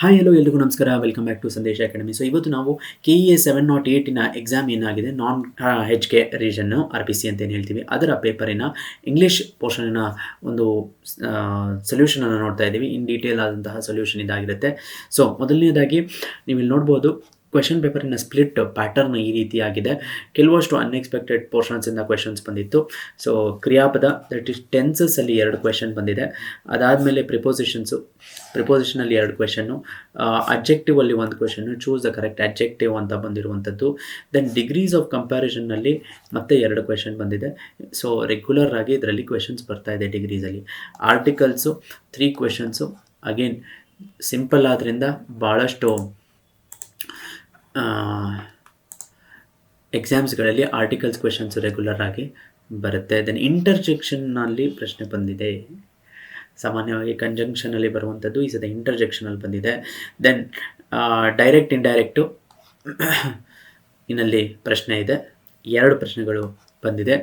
Hi hello ಎಲ್ರಿಗೂ ನಮಸ್ಕಾರ, welcome back to ಸಂದೇಶ ಅಕಾಡೆಮಿ. ಸೊ ಇವತ್ತು ನಾವು KEA 708ನ ಎಕ್ಸಾಮ್ ಏನಾಗಿದೆ, ನಾನ್ HK ರೀಜನ್ನು RPC ಅಂತ ಏನು ಹೇಳ್ತೀವಿ, ಅದರ ಪೇಪರಿನ ಇಂಗ್ಲೀಷ್ ಪೋರ್ಷನಿನ ಒಂದು ಸೊಲ್ಯೂಷನನ್ನು ನೋಡ್ತಾ ಇದ್ದೀವಿ. ಇನ್ ಡೀಟೇಲ್ ಆದಂತಹ ಸೊಲ್ಯೂಷನ್ ಇದಾಗಿರುತ್ತೆ. ಸೊ ಮೊದಲನೇದಾಗಿ ನೀವು ಇಲ್ಲಿ ನೋಡ್ಬೋದು, ಕ್ವೆಶನ್ ಪೇಪರಿನ ಸ್ಪ್ಲಿಟ್ ಪ್ಯಾಟರ್ನ್ ಈ ರೀತಿಯಾಗಿದೆ. ಕೆಲವಷ್ಟು ಅನ್ಎಕ್ಸ್ಪೆಕ್ಟೆಡ್ ಪೋರ್ಷನ್ಸಿಂದ ಕ್ವೆಶನ್ಸ್ ಬಂದಿತ್ತು. ಸೊ ಕ್ರಿಯಾಪದ ದಟ್ ಇಸ್ ಟೆನ್ಸಸ್ಸಲ್ಲಿ 2 ಕ್ವೆಶನ್ ಬಂದಿದೆ. ಅದಾದಮೇಲೆ ಪ್ರಿಪೋಸಿಷನಲ್ಲಿ 2 ಕ್ವೆಶನ್ನು, ಅಬ್ಜೆಕ್ಟಿವಲ್ಲಿ 1 question, choose the correct objective ಅಂತ ಬಂದಿರುವಂಥದ್ದು. ದೆನ್ ಡಿಗ್ರೀಸ್ ಆಫ್ ಕಂಪ್ಯಾರಿಸನ್ನಲ್ಲಿ ಮತ್ತೆ 2 ಕ್ವೆಶನ್ ಬಂದಿದೆ. ಸೊ ರೆಗ್ಯುಲರ್ ಆಗಿ ಇದರಲ್ಲಿ ಕ್ವೆಶನ್ಸ್ ಬರ್ತಾ ಇದೆ ಡಿಗ್ರೀಸಲ್ಲಿ. ಆರ್ಟಿಕಲ್ಸು 3 ಕ್ವೆಶನ್ಸು, ಅಗೇನ್ ಸಿಂಪಲ್ ಆದ್ದರಿಂದ ಭಾಳಷ್ಟು ಎಕ್ಸಾಮ್ಸ್ಗಳಲ್ಲಿ ಆರ್ಟಿಕಲ್ಸ್ ಕ್ವೆಶನ್ಸ್ ರೆಗ್ಯುಲರ್ ಆಗಿ ಬರುತ್ತೆ. ದೆನ್ ಇಂಟರ್ಜೆಕ್ಷನ್ನಲ್ಲಿ ಪ್ರಶ್ನೆ ಬಂದಿದೆ. ಸಾಮಾನ್ಯವಾಗಿ ಕಂಜಂಕ್ಷನಲ್ಲಿ ಬರುವಂಥದ್ದು ಈ ಸದ ಇಂಟರ್ಜೆಕ್ಷನಲ್ಲಿ ಬಂದಿದೆ. ದೆನ್ ಡೈರೆಕ್ಟ್ ಇಂಡೈರೆಕ್ಟು ಇನ್ನಲ್ಲಿ ಪ್ರಶ್ನೆ ಇದೆ. 2 ಪ್ರಶ್ನೆಗಳು ಬಂದಿದೆ.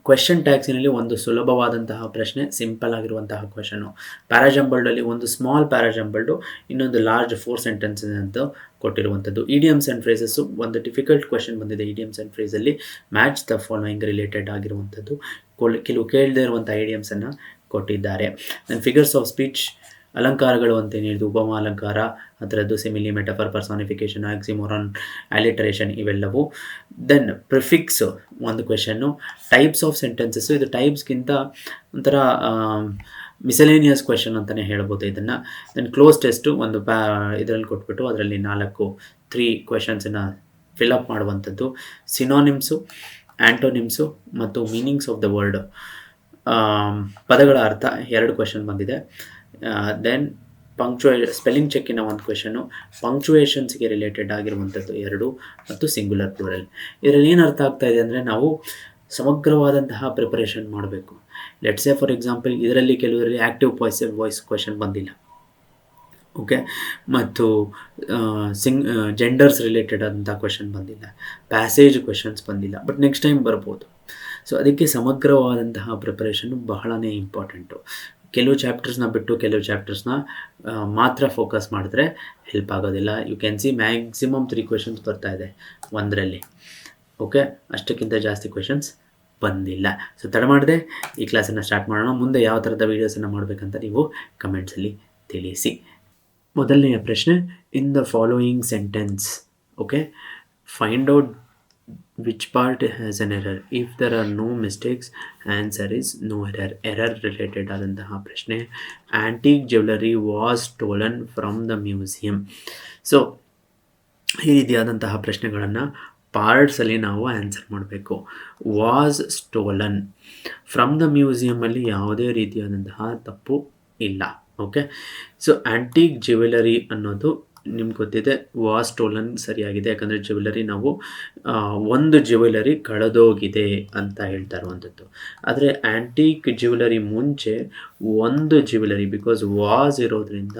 ಕ್ವೆಶನ್ ಟ್ಯಾಕ್ಸಿನಲ್ಲಿ ಒಂದು ಸುಲಭವಾದಂತಹ ಪ್ರಶ್ನೆ, ಸಿಂಪಲ್ ಆಗಿರುವಂತಹ ಕ್ವೆಶನು. ಪ್ಯಾರಾಜಂಬಲ್ಡಲ್ಲಿ ಒಂದು ಸ್ಮಾಲ್ ಪ್ಯಾರಾಜಂಬಲ್ಡು, ಇನ್ನೊಂದು ಲಾರ್ಜ್ 4 ಸೆಂಟೆನ್ಸಸ್ ಅಂತ ಕೊಟ್ಟಿರುವಂಥದ್ದು. ಇಡಿಯಮ್ಸ್ ಆ್ಯಂಡ್ ಫ್ರೇಸಸ್ಸು ಒಂದು ಡಿಫಿಕಲ್ಟ್ ಕ್ವೆಶನ್ ಬಂದಿದೆ. ಇಡಿಯಮ್ಸ್ ಆ್ಯಂಡ್ ಫ್ರೇಸಲ್ಲಿ ಮ್ಯಾಚ್ ದ ಫಾಲೋಯಿಂಗ್ ರಿಲೇಟೆಡ್ ಆಗಿರುವಂಥದ್ದು, ಕೆಲವು ಕೇಳದೇ ಇರುವಂಥ ಐಡಿಯಮ್ಸನ್ನು ಕೊಟ್ಟಿದ್ದಾರೆ. ದೆನ್ ಫಿಗರ್ಸ್ ಆಫ್ ಸ್ಪೀಚ್, ಅಲಂಕಾರಗಳು ಅಂತೇನು ಹೇಳಿದ್ದು, ಉಪಮಾ ಅಲಂಕಾರ ಅದರದ್ದು, ಸಿಮಿಲಿ, ಮೆಟಫರ್, ಪರ್ಸಾನಿಫಿಕೇಷನ್, ಆಕ್ಸಿಮೋರಾನ್, ಅಲಿಟರೇಷನ್ ಇವೆಲ್ಲವು. ದೆನ್ ಪ್ರಿಫಿಕ್ಸ್ ಒಂದು ಕ್ವೆಶನ್ನು. ಟೈಪ್ಸ್ ಆಫ್ ಸೆಂಟೆನ್ಸಸ್ಸು, ಇದು ಟೈಪ್ಸ್ಗಿಂತ ಒಂಥರ ಮಿಸಲೇನಿಯಸ್ ಕ್ವೆಶನ್ ಅಂತಲೇ ಹೇಳ್ಬೋದು ಇದನ್ನು. ದೆನ್ ಕ್ಲೋಸ್ ಟೆಸ್ಟು ಒಂದು ಇದರಲ್ಲಿ ಕೊಟ್ಬಿಟ್ಟು ಅದರಲ್ಲಿ 3 ಕ್ವೆಶನ್ಸನ್ನು ಫಿಲಪ್ ಮಾಡುವಂಥದ್ದು. ಸಿನೋನಿಮ್ಸು, ಆ್ಯಂಟೋನಿಮ್ಸು ಮತ್ತು ಮೀನಿಂಗ್ಸ್ ಆಫ್ ದ ವರ್ಡ್, ಪದಗಳ ಅರ್ಥ 2 ಕ್ವೆಶನ್ ಬಂದಿದೆ. ದೆನ್ ಸ್ಪೆಲ್ಲಿಂಗ್ ಚೆಕ್ಕಿನ 1 ಕ್ವೆಶನ್ನು, ಪಂಕ್ಚುಯೇಷನ್ಸ್ಗೆ ರಿಲೇಟೆಡ್ ಆಗಿರುವಂಥದ್ದು 2 ಮತ್ತು ಸಿಂಗ್ಯುಲರ್ ಪ್ಲೂರಲ್. ಇದರಲ್ಲಿ ಏನು ಅರ್ಥ ಆಗ್ತಾ ಇದೆ ಅಂದರೆ, ನಾವು ಸಮಗ್ರವಾದಂತಹ ಪ್ರಿಪರೇಷನ್ ಮಾಡಬೇಕು. ಲೆಟ್ಸ್ ಸೇ ಫಾರ್ ಎಕ್ಸಾಂಪಲ್, ಇದರಲ್ಲಿ ಕೆಲವರಲ್ಲಿ ಆ್ಯಕ್ಟಿವ್ ವಾಯ್ಸ್ ಕ್ವೆಶನ್ ಬಂದಿಲ್ಲ, ಓಕೆ, ಮತ್ತು ಜೆಂಡರ್ಸ್ ರಿಲೇಟೆಡ್ ಆದಂಥ ಕ್ವೆಶನ್ ಬಂದಿಲ್ಲ, ಪ್ಯಾಸೇಜ್ ಕ್ವೆಶನ್ಸ್ ಬಂದಿಲ್ಲ, ಬಟ್ ನೆಕ್ಸ್ಟ್ ಟೈಮ್ ಬರ್ಬೋದು. ಸೊ ಅದಕ್ಕೆ ಸಮಗ್ರವಾದಂತಹ ಪ್ರಿಪರೇಷನ್ನು ಬಹಳನೇ ಇಂಪಾರ್ಟೆಂಟು. ಕೆಲವು ಚಾಪ್ಟರ್ಸ್ನ ಬಿಟ್ಟು ಕೆಲವು ಚಾಪ್ಟರ್ಸ್ನ ಮಾತ್ರ ಫೋಕಸ್ ಮಾಡಿದ್ರೆ ಹೆಲ್ಪ್ ಆಗೋದಿಲ್ಲ. You can see maximum 3 questions ಬರ್ತಾ ಇದೆ ಒಂದರಲ್ಲಿ, ಓಕೆ, ಅಷ್ಟಕ್ಕಿಂತ ಜಾಸ್ತಿ ಕ್ವೆಶನ್ಸ್ ಬಂದಿಲ್ಲ. ಸೊ ತಡ ಮಾಡಿದೆ ಈ ಕ್ಲಾಸನ್ನು ಸ್ಟಾರ್ಟ್ ಮಾಡೋಣ. ಮುಂದೆ ಯಾವ ಥರದ ವೀಡಿಯೋಸನ್ನು ಮಾಡಬೇಕಂತ ನೀವು ಕಮೆಂಟ್ಸಲ್ಲಿ ತಿಳಿಸಿ. ಮೊದಲನೆಯ ಪ್ರಶ್ನೆ, in the following sentence, okay, find out which part has an error. If there are no mistakes, answer is no error. Error related ಆದಂತಹ ಪ್ರಶ್ನೆ. Antique jewelry was stolen from the museum. So ಈ ರೀತಿಯಾದಂತಹ ಪ್ರಶ್ನೆಗಳನ್ನು ಪಾರ್ಟ್ಸಲ್ಲಿ ನಾವು answer ಮಾಡಬೇಕು. Was stolen from the ಮ್ಯೂಸಿಯಮಲ್ಲಿ ಯಾವುದೇ ರೀತಿಯಾದಂತಹ ತಪ್ಪು ಇಲ್ಲ, ಓಕೆ. ಸೊ ಆ್ಯಂಟಿಕ್ ಜ್ಯುವೆಲರಿ ಅನ್ನೋದು ನಿಮ್ಗೆ ಗೊತ್ತಿದೆ, ವಾಸ್ ಸ್ಟೋಲನ್ ಸರಿಯಾಗಿದೆ. ಯಾಕಂದರೆ ಜ್ಯುವೆಲರಿ ನಾವು ಒಂದು ಜ್ಯುವೆಲರಿ ಕಳೆದೋಗಿದೆ ಅಂತ ಹೇಳ್ತಾ ಇರುವಂಥದ್ದು. ಆದರೆ ಆ್ಯಂಟಿಕ್ ಜ್ಯುವೆಲರಿ ಮುಂಚೆ ಒಂದು ಜ್ಯುವೆಲರಿ, ಬಿಕಾಸ್ ವಾಸ್ ಇರೋದ್ರಿಂದ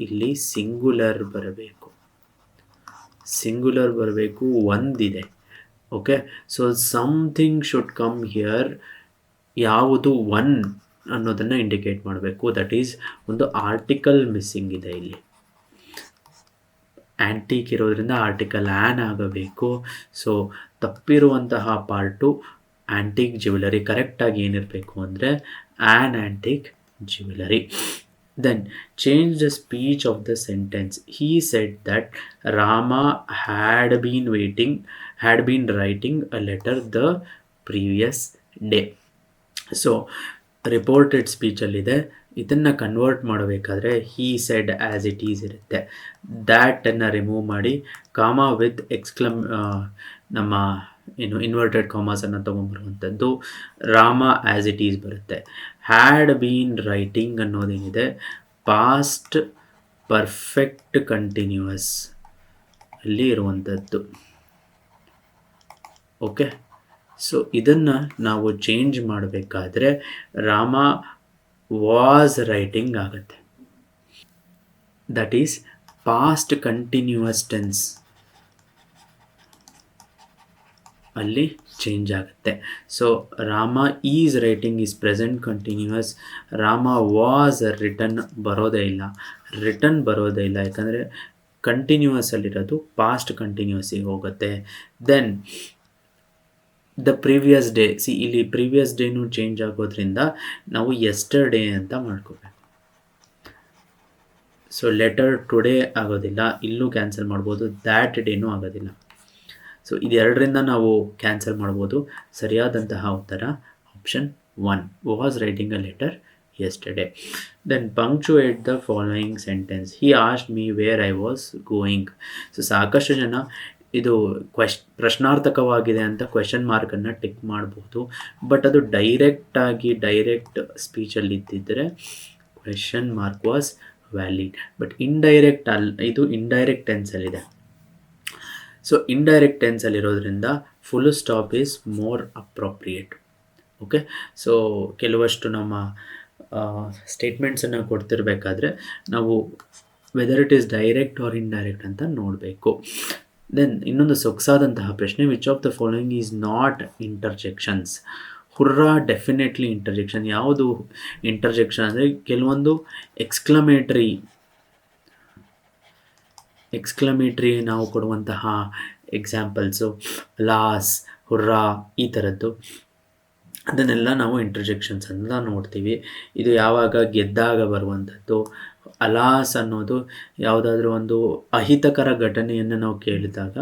ಇಲ್ಲಿ ಸಿಂಗ್ಯುಲರ್ ಬರಬೇಕು, ಒಂದಿದೆ, okay. So something should come here. ಯಾವುದು ಒನ್ ಅನ್ನೋದನ್ನು ಇಂಡಿಕೇಟ್ ಮಾಡಬೇಕು. ದಟ್ ಈಸ್ ಒಂದು ಆರ್ಟಿಕಲ್ ಮಿಸ್ಸಿಂಗ್ ಇದೆ ಇಲ್ಲಿ. ಆ್ಯಂಟಿಕ್ ಇರೋದ್ರಿಂದ ಆರ್ಟಿಕಲ್ ಆ್ಯನ್ ಆಗಬೇಕು. ಸೊ ತಪ್ಪಿರುವಂತಹ ಪಾರ್ಟು ಆ್ಯಂಟಿಕ್ ಜ್ಯುವೆಲರಿ. ಕರೆಕ್ಟಾಗಿ ಏನಿರಬೇಕು ಅಂದರೆ an antique jewellery. Then change the speech of the sentence. He said that Rama had been writing a letter the previous day. So reported ಸ್ಪೀಚಲ್ಲಿದೆ. ಇದನ್ನು ಕನ್ವರ್ಟ್ ಮಾಡಬೇಕಾದ್ರೆ he said as it is ಇರುತ್ತೆ. ದ್ಯಾಟನ್ನು remove ಮಾಡಿ comma with ನಮ್ಮ inverted ಕಾಮಾಸನ್ನು ತೊಗೊಂಬರುವಂಥದ್ದು. Rama as it is ಬರುತ್ತೆ. Had been writing ಅನ್ನೋದೇನಿದೆ, ಪಾಸ್ಟ್ ಪರ್ಫೆಕ್ಟ್ ಕಂಟಿನ್ಯೂಯಸ್ ಅಲ್ಲಿ ಇರುವಂಥದ್ದು, ಓಕೆ. ಸೊ ಇದನ್ನು ನಾವು ಚೇಂಜ್ ಮಾಡಬೇಕಾದ್ರೆ ರಾಮ ವಾಸ್ ರೈಟಿಂಗ್ ಆಗುತ್ತೆ. That is past continuous tense. ಅಲ್ಲಿ ಚೇಂಜ್ ಆಗುತ್ತೆ. So Rama is writing is present continuous, Rama was return ಬರೋದೇ ಇಲ್ಲ, ರಿಟರ್ನ್ ಬರೋದೇ ಇಲ್ಲ, ಯಾಕಂದರೆ ಕಂಟಿನ್ಯೂಯಸ್ ಅಲ್ಲಿರೋದು ಪಾಸ್ಟ್ ಕಂಟಿನ್ಯೂಸಿಗೆ ಹೋಗುತ್ತೆ. ದೆನ್ ದ ಪ್ರೀವಿಯಸ್ ಡೇ, ಇಲ್ಲಿ ಪ್ರೀವಿಯಸ್ ಡೇನೂ ಚೇಂಜ್ ಆಗೋದ್ರಿಂದ ನಾವು ಯೆಸ್ಟರ್ಡೇ ಅಂತ ಮಾಡ್ಕೋಬೇಕು. ಸೊ ಲೆಟರ್ ಟುಡೇ ಆಗೋದಿಲ್ಲ, ಇಲ್ಲೂ ಕ್ಯಾನ್ಸಲ್ ಮಾಡ್ಬೋದು, ದ್ಯಾಟ್ ಡೇನೂ ಆಗೋದಿಲ್ಲ. ಸೊ ಇದೆರಡರಿಂದ ನಾವು ಕ್ಯಾನ್ಸಲ್ ಮಾಡ್ಬೋದು. ಸರಿಯಾದಂತಹ ಉತ್ತರ option 1, was writing a letter yesterday. Then punctuate the following sentence, he asked me where I was going. So ಸಾಕಷ್ಟು ಜನ ಇದು ಪ್ರಶ್ನಾರ್ಥಕವಾಗಿದೆ ಅಂತ ಕ್ವೆಶನ್ ಮಾರ್ಕನ್ನು ಟಿಕ್ ಮಾಡ್ಬೋದು, ಬಟ್ ಅದು ಡೈರೆಕ್ಟ್ ಸ್ಪೀಚಲ್ಲಿ ಇದ್ದಿದ್ದರೆ question mark was valid. But ಇದು ಇಂಡೈರೆಕ್ಟ್ ಟೆನ್ಸಲ್ಲಿದೆ. ಸೊ ಇಂಡೈರೆಕ್ಟ್ ಟೆನ್ಸಲ್ಲಿರೋದ್ರಿಂದ full stop is more appropriate. Okay, so ಕೆಲವಷ್ಟು ನಮ್ಮ ಸ್ಟೇಟ್ಮೆಂಟ್ಸನ್ನು ಕೊಡ್ತಿರ್ಬೇಕಾದ್ರೆ ನಾವು whether it is direct or indirect ಅಂತ ನೋಡಬೇಕು. ದೆನ್ ಇನ್ನೊಂದು ಸೊಗಸಾದಂತಹ ಪ್ರಶ್ನೆ, which of the following is not interjections. Hurrah definitely interjection. ಯಾವುದು ಇಂಟರ್ಜೆಕ್ಷನ್ ಅಂದರೆ ಕೆಲವೊಂದು ಎಕ್ಸ್ಕ್ಲಮೇಟ್ರಿ ನಾವು ಕೊಡುವಂತಹ ಎಕ್ಸಾಂಪಲ್ಸು, ಲಾಸ್, ಹುರ್ರಾ, ಈ ಥರದ್ದು, ಅದನ್ನೆಲ್ಲ ನಾವು ಇಂಟರ್ಜೆಕ್ಷನ್ಸ್ ಅಂತ ನೋಡ್ತೀವಿ. ಇದು ಯಾವಾಗ ಗೆದ್ದಾಗ ಬರುವಂಥದ್ದು. ಅಲಾಸ್ ಅನ್ನೋದು ಯಾವುದಾದ್ರೂ ಒಂದು ಅಹಿತಕರ ಘಟನೆಯನ್ನು ನಾವು ಕೇಳಿದಾಗ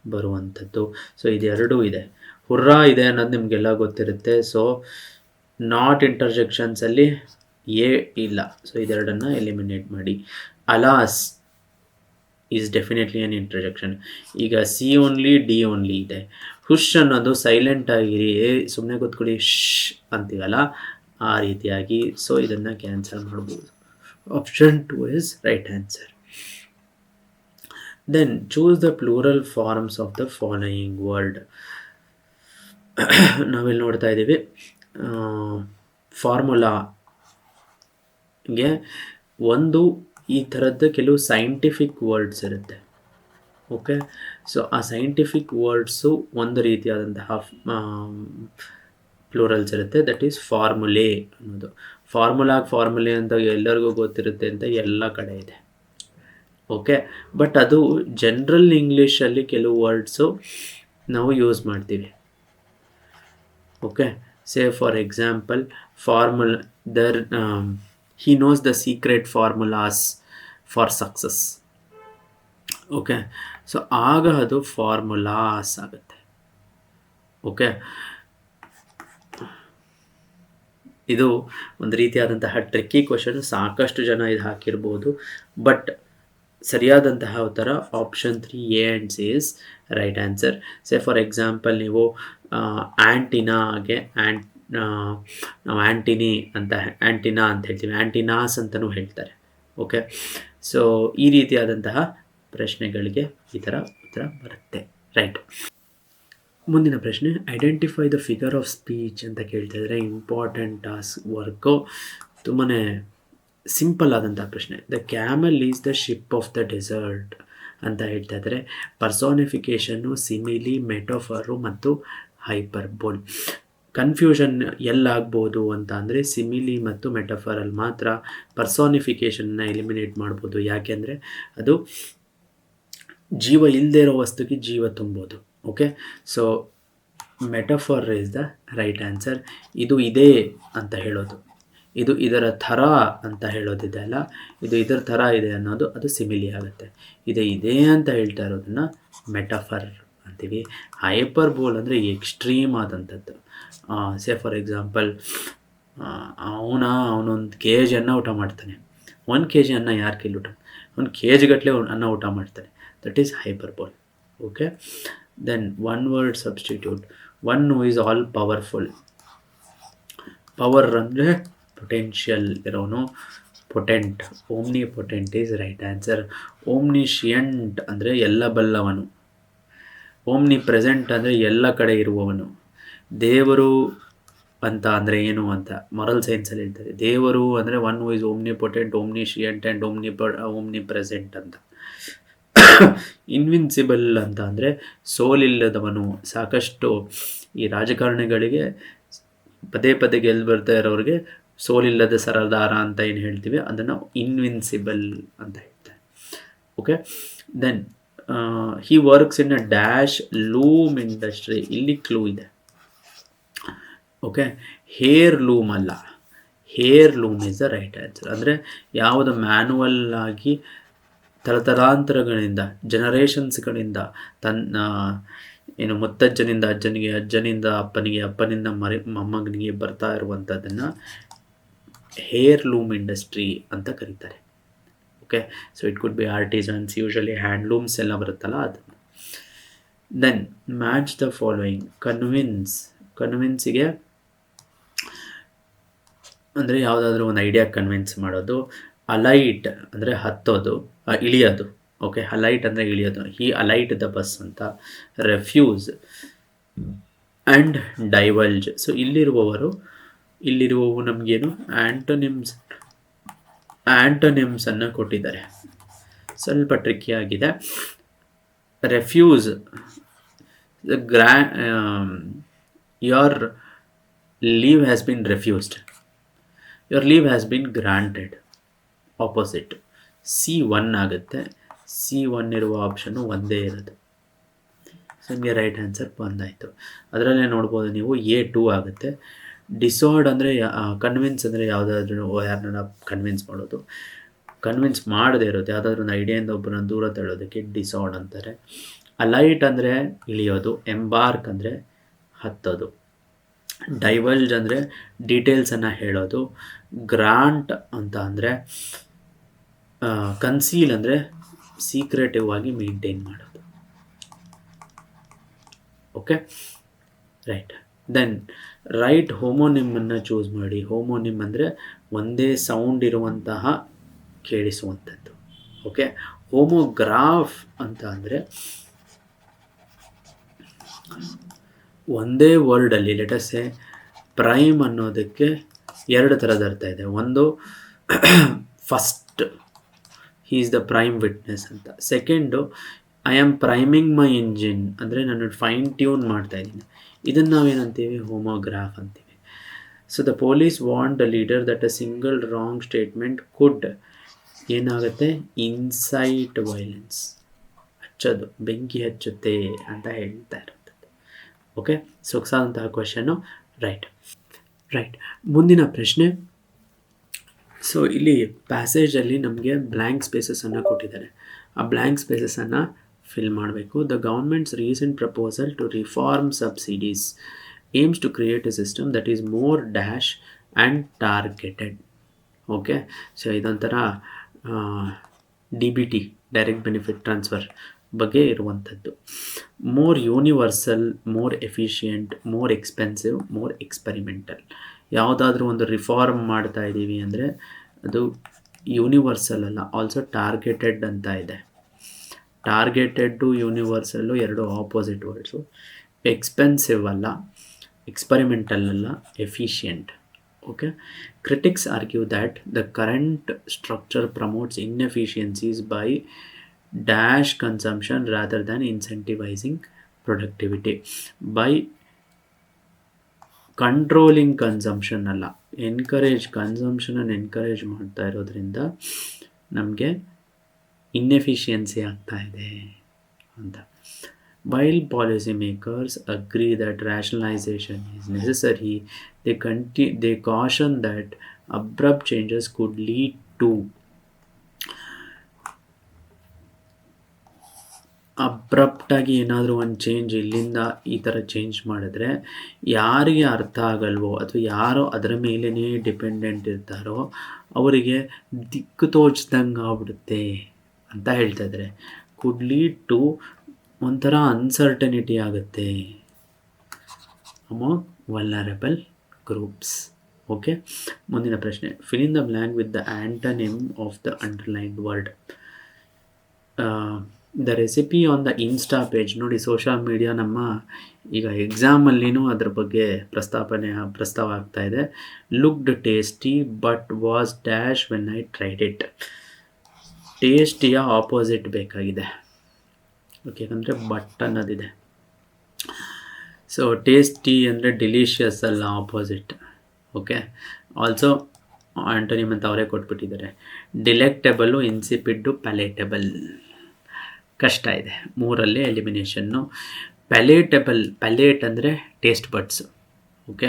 ಬರುವಂಥದ್ದು. ಸೊ ಇದೆರಡೂ ಇದೆ. ಹುರ್ರಾ ಇದೆ ಅನ್ನೋದು ನಿಮಗೆಲ್ಲ ಗೊತ್ತಿರುತ್ತೆ. ಸೊ ನಾಟ್ ಇಂಟರ್ಜೆಕ್ಷನ್ಸಲ್ಲಿ ಎ ಇಲ್ಲ. ಸೊ ಇದೆರಡನ್ನು ಎಲಿಮಿನೇಟ್ ಮಾಡಿ. Alas is definitely on interjection. ಈಗ ಸಿ ಓನ್ಲಿ, ಡಿ ಓನ್ಲಿ ಇದೆ. ಹುಷ್ ಅನ್ನೋದು ಸೈಲೆಂಟ್ ಆಗಿರಿ, ಸುಮ್ಮನೆ ಕೂತ್ಕೊಳ್ಳಿ ಶ್ ಅಂತೀವಲ್ಲ, ಆ ರೀತಿಯಾಗಿ. ಸೊ ಇದನ್ನು ಕ್ಯಾನ್ಸಲ್ ಮಾಡ್ಬೋದು. Option 2 is right answer. Then choose the plural forms of the following word. ನಾವಿಲ್ಲಿ ನೋಡ್ತಾ ಇದ್ದೀವಿ, ಫಾರ್ಮುಲಾಗೆ ಒಂದು ಈ ಥರದ್ದು ಕೆಲವು ಸೈಂಟಿಫಿಕ್ ವರ್ಡ್ಸ್ ಇರುತ್ತೆ. ಓಕೆ, ಸೊ ಆ ಸೈಂಟಿಫಿಕ್ ವರ್ಡ್ಸು ಒಂದು ರೀತಿಯಾದಂತಹ ಪ್ಲೂರಲ್ಸ್ ಇರುತ್ತೆ, ದಟ್ ಈಸ್ ಫಾರ್ಮುಲೆ ಅನ್ನೋದು. ಫಾರ್ಮುಲೆ ಅಂತ ಎಲ್ಲರಿಗೂ ಗೊತ್ತಿರುತ್ತೆ ಅಂತ ಎಲ್ಲ ಕಡೆ ಇದೆ. ಓಕೆ, ಬಟ್ ಅದು ಜನರಲ್ ಇಂಗ್ಲೀಷಲ್ಲಿ ಕೆಲವು ವರ್ಡ್ಸು ನಾವು ಯೂಸ್ ಮಾಡ್ತೀವಿ. Okay, say for example he knows the secret formulas for success. Okay, so ಆಗ ಅದು ಫಾರ್ಮುಲಾಸ್ ಆಗುತ್ತೆ. ಓಕೆ, ಇದು ಒಂದು ರೀತಿಯಾದಂತಹ ಟ್ರಿಕ್ಕಿ ಕ್ವಶನ್. ಸಾಕಷ್ಟು ಜನ ಇದು ಹಾಕಿರ್ಬೋದು, ಬಟ್ ಸರಿಯಾದಂತಹ ಉತ್ತರ option 3 A and C is right answer. Say for example ನೀವು ಆ್ಯಂಟಿನಾಗೆ ನಾವು ಆ್ಯಂಟಿನಾ ಅಂತ ಹೇಳ್ತೀವಿ, ಆ್ಯಂಟಿನಾಸ್ ಅಂತಲೂ ಹೇಳ್ತಾರೆ. ಓಕೆ, ಸೊ ಈ ರೀತಿಯಾದಂತಹ ಪ್ರಶ್ನೆಗಳಿಗೆ ಈ ಥರ ಉತ್ತರ ಬರುತ್ತೆ. ರೈಟ್, ಮುಂದಿನ ಪ್ರಶ್ನೆ, identify the figure of speech ಅಂತ ಕೇಳ್ತಾಯಿದ್ರೆ ಇಂಪಾರ್ಟೆಂಟ್ ಟಾಸ್ಕ್ ವರ್ಕು. ತುಂಬಾ ಸಿಂಪಲ್ ಆದಂಥ ಪ್ರಶ್ನೆ. The camel is the ship of the desert ಅಂತ ಹೇಳ್ತಾ ಇದ್ದಾರೆ. ಪರ್ಸಾನಿಫಿಕೇಷನ್ನು, ಸಿಮಿಲಿ, ಮೆಟೋಫರು ಮತ್ತು ಹೈಪರ್ಬೋಲ್. ಕನ್ಫ್ಯೂಷನ್ ಎಲ್ಲಾಗ್ಬೋದು ಅಂತ ಅಂದರೆ ಸಿಮಿಲಿ ಮತ್ತು ಮೆಟಫರಲ್ಲಿ ಮಾತ್ರ ಪರ್ಸಾನಿಫಿಕೇಷನ್ನ ಎಲಿಮಿನೇಟ್ ಮಾಡ್ಬೋದು. ಯಾಕೆಂದರೆ ಅದು ಜೀವ ಇಲ್ಲದೆ ಇರೋ ವಸ್ತುಗೆ ಜೀವ ತುಂಬೋದು. Okay, so metaphor is the right answer. ಇದು ಇದೆ ಅಂತ ಹೇಳೋದು, ಇದು ಇದರ ಥರ ಅಂತ ಹೇಳೋದಿದೆ ಅಲ್ಲ, ಇದು ಇದರ ಥರ ಇದೆ ಅನ್ನೋದು ಅದು ಸಿಮಿಲಿ ಆಗುತ್ತೆ. ಇದೆ ಅಂತ ಹೇಳ್ತಾ ಇರೋದನ್ನು ಮೆಟಫರ್ ಅಂತೀವಿ. ಹೈಪರ್ಬೋಲ್ ಅಂದರೆ ಎಕ್ಸ್ಟ್ರೀಮ್ ಆದಂಥದ್ದು. ಸೇ ಫಾರ್ ಎಕ್ಸಾಂಪಲ್, ಅವನೊಂದು KG ಅನ್ನ ಊಟ ಮಾಡ್ತಾನೆ. 1 kg ಅನ್ನ ಯಾರು ಕೈಲಿ ಊಟ, 1 kg ಗಟ್ಟಲೆ ಅನ್ನ ಊಟ ಮಾಡ್ತಾನೆ. That is hyperbole. Okay, then one word substitute. One who is all powerful. Power ಅಂದರೆ ಪೊಟೆನ್ಷಿಯಲ್ ಇರೋನು, potent. Omnipotent is right answer. Omniscient ಅಂದರೆ ಎಲ್ಲ ಬಲ್ಲವನು. ಓಮ್ನಿ ಪ್ರೆಸೆಂಟ್ ಅಂದರೆ ಎಲ್ಲ ಕಡೆ ಇರುವವನು. ದೇವರು ಅಂತ ಅಂದರೆ ಏನು ಅಂತ ಮೊರಲ್ ಸೈನ್ಸಲ್ಲಿ ಹೇಳ್ತಾರೆ. ದೇವರು ಅಂದರೆ one who is omnipotent, omniscient and omnipresent ಅಂತ. ಇನ್ವಿನ್ಸಿಬಲ್ ಅಂತ ಅಂದರೆ ಸೋಲಿಲ್ಲದವನು. ಸಾಕಷ್ಟು ಈ ರಾಜಕಾರಣಿಗಳಿಗೆ ಪದೇ ಪದೇ ಗೆದ್ದು ಬರ್ತಾ ಇರೋರಿಗೆ ಸೋಲಿಲ್ಲದ ಸರದಾರ ಅಂತ ಏನು ಹೇಳ್ತೀವಿ ಅದನ್ನು ಇನ್ವಿನ್ಸಿಬಲ್ ಅಂತ ಹೇಳ್ತಾರೆ. Okay, then he works in a dash loom industry. ಇಲ್ಲಿ ಕ್ಲೂ ಇದೆ. ಓಕೆ, ಹೇರ್ ಲೂಮ್ ಅಲ್ಲ, hair loom is the right answer. ಅಂದರೆ ಯಾವುದು ಮ್ಯಾನುವಲ್ ಆಗಿ ತಲತಲಾಂತರಗಳಿಂದ ಜನರೇಷನ್ಸ್ಗಳಿಂದ ತನ್ನ ಏನು ಮುತ್ತಜ್ಜನಿಂದ ಅಜ್ಜನಿಗೆ, ಅಜ್ಜನಿಂದ ಅಪ್ಪನಿಗೆ, ಅಪ್ಪನಿಂದ ಮೊಮ್ಮಗನಿಗೆ ಬರ್ತಾ ಇರುವಂಥದ್ದನ್ನು ಹೇರ್ ಲೂಮ್ ಇಂಡಸ್ಟ್ರಿ ಅಂತ ಕರೀತಾರೆ. Okay, so it could be artisans, usually handlooms ಎಲ್ಲ ಬರುತ್ತಲ್ಲ ಅದು. Then match the following. ಕನ್ವಿನ್ಸಿಗೆ ಅಂದರೆ ಯಾವುದಾದ್ರೂ ಒಂದು ಐಡಿಯಾ ಕನ್ವಿನ್ಸ್ ಮಾಡೋದು. ಅಲೈಟ್ ಅಂದರೆ ಹತ್ತೋದು, ಇಳಿಯೋದು. ಓಕೆ, ಅಲೈಟ್ ಅಂದರೆ ಇಳಿಯೋದು. ಹಿ ಅಲೈಟ್ ದ ಬಸ್ ಅಂತ. Refuse and divulge. ಸೊ ಇಲ್ಲಿರುವವು ನಮಗೇನು ಆ್ಯಂಟೋನಿಮ್ಸನ್ನು ಕೊಟ್ಟಿದ್ದಾರೆ. ಸ್ವಲ್ಪ ಟ್ರಿಕ್ಕಿಯಾಗಿದೆ. Refuse, your leave has been refused, your leave has been granted. Opposite C1 ಆಗುತ್ತೆ. C1 ಇರುವ ಆಪ್ಷನ್ನು ಒಂದೇ ಇರೋದು. ಸೊ ನಿಮಗೆ ರೈಟ್ ಆನ್ಸರ್ ಬಂದಾಯಿತು. ಅದರಲ್ಲೇ ನೋಡ್ಬೋದು ನೀವು A2 ಆಗುತ್ತೆ. ಡಿಸಾರ್ಡ್ ಅಂದರೆ ಕನ್ವಿನ್ಸ್ ಅಂದರೆ ಯಾವುದಾದ್ರೂ ಯಾರನ್ನ ಕನ್ವಿನ್ಸ್ ಮಾಡೋದು. ಕನ್ವಿನ್ಸ್ ಮಾಡದೇ ಇರೋದು, ಯಾವುದಾದ್ರೂ ಒಂದು ಐಡಿಯಾಯಿಂದ ಒಬ್ಬರನ್ನ ದೂರ ತಳ್ಳೋದಕ್ಕೆ ಡಿಸಾರ್ಡ್ ಅಂತಾರೆ. ಅಲೈಟ್ ಅಂದರೆ ಇಳಿಯೋದು. ಎಂಬಾರ್ಕ್ ಅಂದರೆ ಹತ್ತೋದು. ಡೈವಲ್ಜ್ ಅಂದರೆ ಡೀಟೇಲ್ಸನ್ನು ಹೇಳೋದು. ಗ್ರಾಂಟ್ ಅಂತ ಅಂದರೆ ಕನ್ಸೀಲ್ ಅಂದರೆ ಸೀಕ್ರೆಟಿವ್ ಆಗಿ ಮೇಂಟೈನ್ ಮಾಡೋದು. Okay, right. ದೆನ್ ರೈಟ್ ಹೋಮೋನಿಮ್ಮನ್ನು ಚೂಸ್ ಮಾಡಿ. ಹೋಮೋನಿಮ್ ಅಂದರೆ ಒಂದೇ ಸೌಂಡ್ ಇರುವಂತಹ ಕೇಳಿಸುವಂಥದ್ದು. ಓಕೆ, ಹೋಮೋಗ್ರಾಫ್ ಅಂತ ಅಂದರೆ ಒಂದೇ ವರ್ಡಲ್ಲಿ ಲೆಟರ್ಸೆ ಪ್ರೈಮ್ ಅನ್ನೋದಕ್ಕೆ ಎರಡು ಥರದ ಅರ್ಥ ಇದೆ. ಒಂದು first, he is the prime witness ಅಂತ. Second, I am priming my engine ಅಂದರೆ ನಾನು ಫೈನ್ ಟ್ಯೂನ್ ಮಾಡ್ತಾ ಇದ್ದೀನಿ. ಇದನ್ನು ನಾವೇನಂತೀವಿ? ಹೋಮೋಗ್ರಾಫ್ ಅಂತೀವಿ. So the police want the leader that a single wrong statement could ಏನಾಗುತ್ತೆ? ಇನ್ಸೈಟ್ ವೈಲೆನ್ಸ್, ಹಚ್ಚೋದು, ಬೆಂಕಿ ಹಚ್ಚುತ್ತೆ ಅಂತ ಹೇಳ್ತಾ ಇರೋಂಥದ್ದು. ಓಕೆ, ಸೊಗಸಾದಂತಹ ಕ್ವೆಶನ್ನು. ರೈಟ್. ಮುಂದಿನ ಪ್ರಶ್ನೆ. ಸೊ ಇಲ್ಲಿ ಪ್ಯಾಸೇಜಲ್ಲಿ ನಮಗೆ ಬ್ಲ್ಯಾಂಕ್ ಸ್ಪೇಸಸನ್ನು ಕೊಟ್ಟಿದ್ದಾರೆ. ಆ ಬ್ಲ್ಯಾಂಕ್ ಸ್ಪೇಸಸನ್ನು ಫಿಲ್ ಮಾಡಬೇಕು. The government's recent proposal to reform subsidies aims to create a system that is more dash and targeted. Okay, so ಇದೊಂಥರ DBT, ಡೈರೆಕ್ಟ್ ಬೆನಿಫಿಟ್ ಟ್ರಾನ್ಸ್ಫರ್ ಬಗ್ಗೆ ಇರುವಂಥದ್ದು. More universal, more efficient, more expensive, more experimental. ಯಾವುದಾದ್ರೂ ಒಂದು reform ಮಾಡ್ತಾ ಇದ್ದೀವಿ ಅಂದರೆ ಅದು universal ಅಲ್ಲ, ಆಲ್ಸೋ ಟಾರ್ಗೆಟೆಡ್ ಅಂತ ಇದೆ. ಟಾರ್ಗೆಟೆಡ್ಡು ಯೂನಿವರ್ಸಲ್ಲು ಎರಡು ಆಪೋಸಿಟ್ ವರ್ಡ್ಸು. ಎಕ್ಸ್ಪೆನ್ಸಿವ್ ಅಲ್ಲ, ಎಕ್ಸ್ಪೆರಿಮೆಂಟಲ್ ಅಲ್ಲ, efficient. Okay, critics argue that the current structure promotes inefficiencies by dash consumption rather than incentivizing productivity. By controlling consumption ಅಲ್ಲ, ಕನ್ಸಂಪ್ಷನನ್ನು ಎನ್ಕರೇಜ್ ಮಾಡ್ತಾ ಇರೋದ್ರಿಂದ ನಮಗೆ ಇನ್ಎಫಿಷಿಯನ್ಸಿ ಆಗ್ತಾ ಇದೆ ಅಂತ. While policymakers agree that rationalization is necessary, they caution that abrupt changes could lead to ಅಬ್ರಪ್ಟಾಗಿ ಏನಾದರೂ ಒಂದು change, ಇಲ್ಲಿಂದ ಈ ಥರ ಚೇಂಜ್ ಮಾಡಿದ್ರೆ ಯಾರಿಗೆ ಅರ್ಥ ಆಗಲ್ವೋ ಅಥವಾ ಯಾರೋ ಅದರ ಮೇಲೇ ಡಿಪೆಂಡೆಂಟ್ ಇರ್ತಾರೋ ಅವರಿಗೆ ದಿಕ್ಕು ತೋಚ್ದಂಗೆ ಆಗ್ಬಿಡುತ್ತೆ ಅಂತ ಹೇಳ್ತಾ ಇದ್ದಾರೆ. ಕುಡ್ ಲೀಡ್ ಟು ಒಂಥರ ಅನ್ಸರ್ಟನಿಟಿ ಆಗುತ್ತೆ ಅಮಾಂಗ್ ವಲ್ನರಬಲ್ ಗ್ರೂಪ್ಸ್. ಓಕೆ, ಮುಂದಿನ ಪ್ರಶ್ನೆ. Fill in the blank with the antonym of the underlined word. The recipe on the insta page. ನೋಡಿ, ಸೋಷಿಯಲ್ ಮೀಡಿಯಾ ನಮ್ಮ ಈಗ ಎಕ್ಸಾಮಲ್ಲಿನೂ ಅದ್ರ ಬಗ್ಗೆ ಪ್ರಸ್ತಾವ ಆಗ್ತಾ ಇದೆ. Looked tasty but was dash when I tried it. ಟೇಸ್ಟಿಯ ಆಪೋಸಿಟ್ ಬೇಕಾಗಿದೆ. ಓಕೆ, ಯಾಕಂದರೆ ಬಟ್ ಅನ್ನೋದಿದೆ. ಸೊ ಟೇಸ್ಟಿ ಅಂದರೆ ಡಿಲಿಷಿಯಸ್ ಅಲ್ಲ, ಆಪೋಸಿಟ್. ಓಕೆ, ಆಲ್ಸೋ ಆಂಟೋನಿಮ್ ಅಂತ ಅವರೇ ಕೊಟ್ಬಿಟ್ಟಿದ್ದಾರೆ. ಡಿಲೆಕ್ಟೆಬಲ್ಲು, ಇನ್ಸಿಪಿಡ್ಡು, ಪ್ಯಾಲೇಟೆಬಲ್. ಕಷ್ಟ ಇದೆ, ಮೂರಲ್ಲಿ ಎಲಿಮಿನೇಷನ್ನು. ಪ್ಯಾಲೇಟ್ ಅಂದರೆ ಟೇಸ್ಟ್ ಬಡ್ಸ್. ಓಕೆ,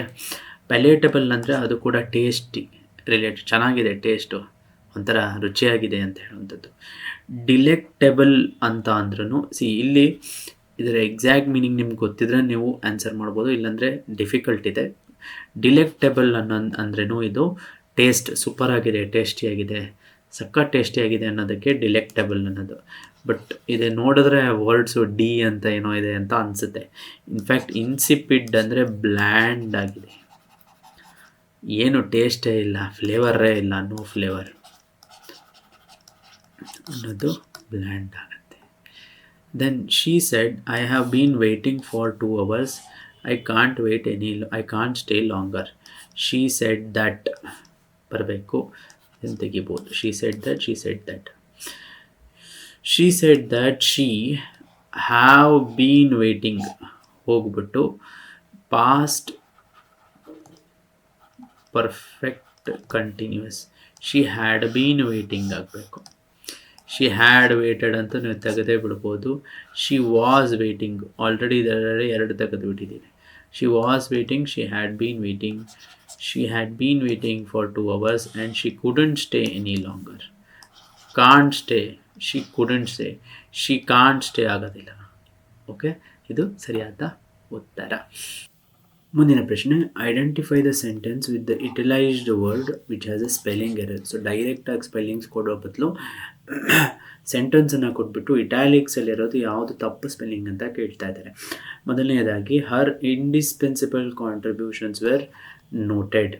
ಪ್ಯಾಲೇಟಬಲ್ ಅಂದರೆ ಅದು ಕೂಡ ಟೇಸ್ಟಿ ರಿಲೇಟೆಡ್, ಚೆನ್ನಾಗಿದೆ ಟೇಸ್ಟು, ಒಂಥರ ರುಚಿಯಾಗಿದೆ ಅಂತ ಹೇಳುವಂಥದ್ದು. ಡಿಲೆಕ್ಟೆಬಲ್ ಅಂತ ಅಂದ್ರೂ ಇಲ್ಲಿ ಇದರ ಎಕ್ಸಾಕ್ಟ್ ಮೀನಿಂಗ್ ನಿಮ್ಗೆ ಗೊತ್ತಿದ್ರೆ ನೀವು ಆನ್ಸರ್ ಮಾಡ್ಬೋದು, ಇಲ್ಲಾಂದರೆ ಡಿಫಿಕಲ್ಟ್ ಇದೆ. ಡಿಲೆಕ್ಟೆಬಲ್ ಅಂದ್ರೂ ಇದು ಟೇಸ್ಟ್ ಸೂಪರಾಗಿದೆ, ಟೇಸ್ಟಿಯಾಗಿದೆ, ಸಕ್ಕ ಟೇಸ್ಟಿಯಾಗಿದೆ ಅನ್ನೋದಕ್ಕೆ ಡಿಲೆಕ್ಟೆಬಲ್ ಅನ್ನೋದು. ಬಟ್ ಇದೆ ನೋಡಿದ್ರೆ ವರ್ಡ್ಸು ಡಿ ಅಂತ ಏನೋ ಇದೆ ಅಂತ ಅನಿಸುತ್ತೆ. ಇನ್ಫ್ಯಾಕ್ಟ್ ಇನ್ಸಿಪಿಡ್ ಅಂದರೆ ಬ್ಲ್ಯಾಂಡ್ ಆಗಿದೆ, ಏನು ಟೇಸ್ಟೇ ಇಲ್ಲ, ಫ್ಲೇವರೇ ಇಲ್ಲ, ನೋ ಫ್ಲೇವರ್ ಅನ್ನೋದು ಬ್ಲ್ಯಾಂಡ್ ಆಗುತ್ತೆ. Then she said, I have been waiting for 2 hours, I can't stay longer. She said that ಬರಬೇಕು, ಇದನ್ನು ತೆಗಿಬೋದು. She said that she have been waiting ಹೋಗ್ಬಿಟ್ಟು past perfect continuous. She had been waiting ಆಗಬೇಕು. She had waited ಅಂತ ನೀವು ತೆಗೆದೇ ಬಿಡ್ಬೋದು. She was waiting, already ಇದರಲ್ಲಿ 2 ತೆಗೆದು ಬಿಟ್ಟಿದ್ದೀನಿ. She was waiting, she had been waiting. She had been waiting for 2 hours and she couldn't stay any longer. Can't stay, she couldn't stay, she can't stay ಆಗೋದಿಲ್ಲ. Okay, ಇದು ಸರಿಯಾದ ಉತ್ತರ. ಮುಂದಿನ ಪ್ರಶ್ನೆ, identify the sentence with the italicised word which has a spelling error. So ಡೈರೆಕ್ಟಾಗಿ spellings ಕೊಡೋ ಬದಲು ಸೆಂಟೆನ್ಸನ್ನು ಕೊಟ್ಬಿಟ್ಟು ಇಟ್ಯಾಲಿಕ್ಸಲ್ಲಿರೋದು ಯಾವುದು ತಪ್ಪು ಸ್ಪೆಲ್ಲಿಂಗ್ ಅಂತ ಕೇಳ್ತಾ ಇದ್ದಾರೆ. ಮೊದಲನೇದಾಗಿ, her indispensable contributions were noted.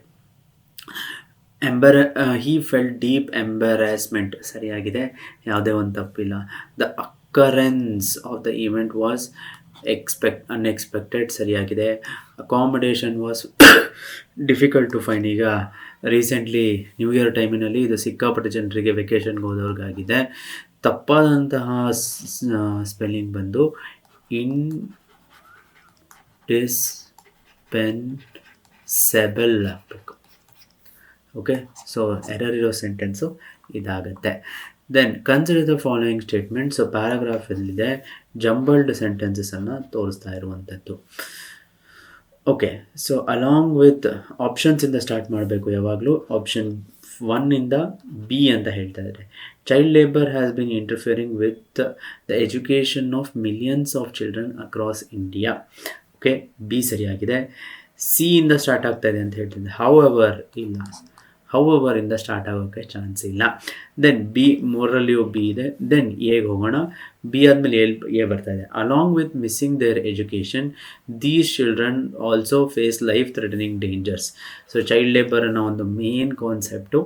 He felt deep embarrassment ಸರಿಯಾಗಿದೆ, ಯಾವುದೇ ಒಂದು ತಪ್ಪಿಲ್ಲ. The occurrence of the event was unexpected ಸರಿಯಾಗಿದೆ. Accommodation was difficult to find. ಈಗ ರೀಸೆಂಟ್ಲಿ ನ್ಯೂ ಇಯರ್ ಟೈಮಿನಲ್ಲಿ ಇದು ಸಿಕ್ಕಾಪಟ್ಟೆ ಜನರಿಗೆ ವೆಕೇಷನ್ಗೆ ಹೋದವ್ರಿಗಾಗಿದೆ. ತಪ್ಪಾದಂತಹ ಸ್ಪೆಲ್ಲಿಂಗ್ ಬಂದು ಇಂಡಿಸ್ಪೆನ್ಸೆಬಲ್ ಆಗಬೇಕು. ಓಕೆ, ಸೊ ಎರರ್ ಇರೋ ಸೆಂಟೆನ್ಸು ಇದಾಗತ್ತೆ. Then consider the following statement. So ಪ್ಯಾರಾಗ್ರಾಫಲ್ಲಿದೆ ಜಂಬಲ್ಡ್ ಸೆಂಟೆನ್ಸಸನ್ನು ತೋರಿಸ್ತಾ ಇರುವಂಥದ್ದು. ಓಕೆ, ಸೊ ಅಲಾಂಗ್ ವಿತ್ ಆಪ್ಷನ್ಸಿಂದ ಸ್ಟಾರ್ಟ್ ಮಾಡಬೇಕು ಯಾವಾಗಲೂ. ಆಪ್ಷನ್ 1 ಬಿ ಅಂತ ಹೇಳ್ತಾ ಇದ್ದಾರೆ. Child labour has been interfering with the education of millions of children across India. Okay, B ಸರಿಯಾಗಿದೆ. ಸಿ ಇಂದ ಸ್ಟಾರ್ಟ್ ಆಗ್ತಾ ಇದೆ ಅಂತ ಹೇಳ್ತಿದ್ದೆ. ಹೌಎವರ್ ಇಲ್ಲ, ಹೌಎವರ್ ಇಂದ ಸ್ಟಾರ್ಟ್ ಆಗೋಕ್ಕೆ ಚಾನ್ಸ್ ಇಲ್ಲ. ದೆನ್ ಬಿ, ಮೂರಲ್ಲಿಯೂ ಬಿ ಇದೆ. ದೆನ್ ಎಗೆ ಹೋಗೋಣ. ಬಿ ಆದಮೇಲೆ ಎ ಬರ್ತಾ ಇದೆ. Along with missing their education these children also face life threatening dangers. So child labour ಅನ್ನೋ ಒಂದು ಮೇನ್ ಕಾನ್ಸೆಪ್ಟು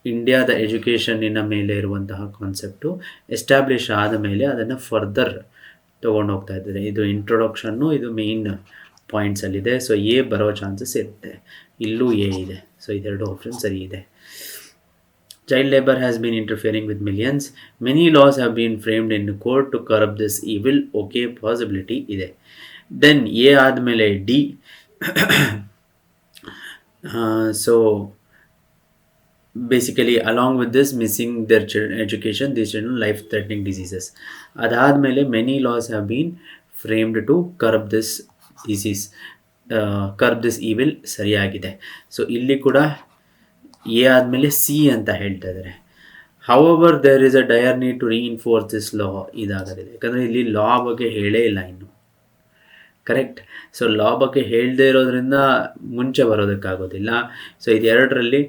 ಇಂಡಿಯಾದ ಎಜುಕೇಷನ್ನಿನ ಮೇಲೆ ಇರುವಂತಹ ಕಾನ್ಸೆಪ್ಟು ಎಸ್ಟಾಬ್ಲಿಷ್ ಆದ ಮೇಲೆ ಅದನ್ನು ಫರ್ದರ್ ತೊಗೊಂಡು ಹೋಗ್ತಾ ಇದ್ದಾರೆ. ಇದು ಇಂಟ್ರೊಡಕ್ಷನ್ನು, ಇದು ಮೇನ್ ಪಾಯಿಂಟ್ಸಲ್ಲಿದೆ. ಸೊ ಎ ಬರೋ ಚಾನ್ಸಸ್ ಇರುತ್ತೆ. ಇಲ್ಲೂ ಎ ಇದೆ. ಸೊ ಇದೆರಡು ಆಪ್ಷನ್ ಸರಿ ಇದೆ. Child labour has been interfering with millions. Many laws have been framed in court to curb this evil. Okay, possibility ಇದೆ. ದೆನ್ ಎ ಆದಮೇಲೆ D. So basically along with this missing their education these children life threatening diseases. ಅದಾದಮೇಲೆ many laws have been framed to curb this disease, curb this evil ಸರಿಯಾಗಿದೆ. So ಇಲ್ಲಿ ಕೂಡ A ಆದಮೇಲೆ C ಅಂತ ಹೇಳ್ತಾ ಇದ್ದಾರೆ. However there is a dire need to reinforce this law ಇದಾಗಲಿದೆ. ಯಾಕಂದರೆ ಇಲ್ಲಿ ಲಾ ಬಗ್ಗೆ ಹೇಳೇ ಇಲ್ಲ ಇನ್ನು. ಕರೆಕ್ಟ್. ಸೊ ಲಾ ಬಗ್ಗೆ ಹೇಳದೇ ಇರೋದ್ರಿಂದ ಮುಂಚೆ ಬರೋದಕ್ಕಾಗೋದಿಲ್ಲ. ಸೊ ಇದೆರಡರಲ್ಲಿ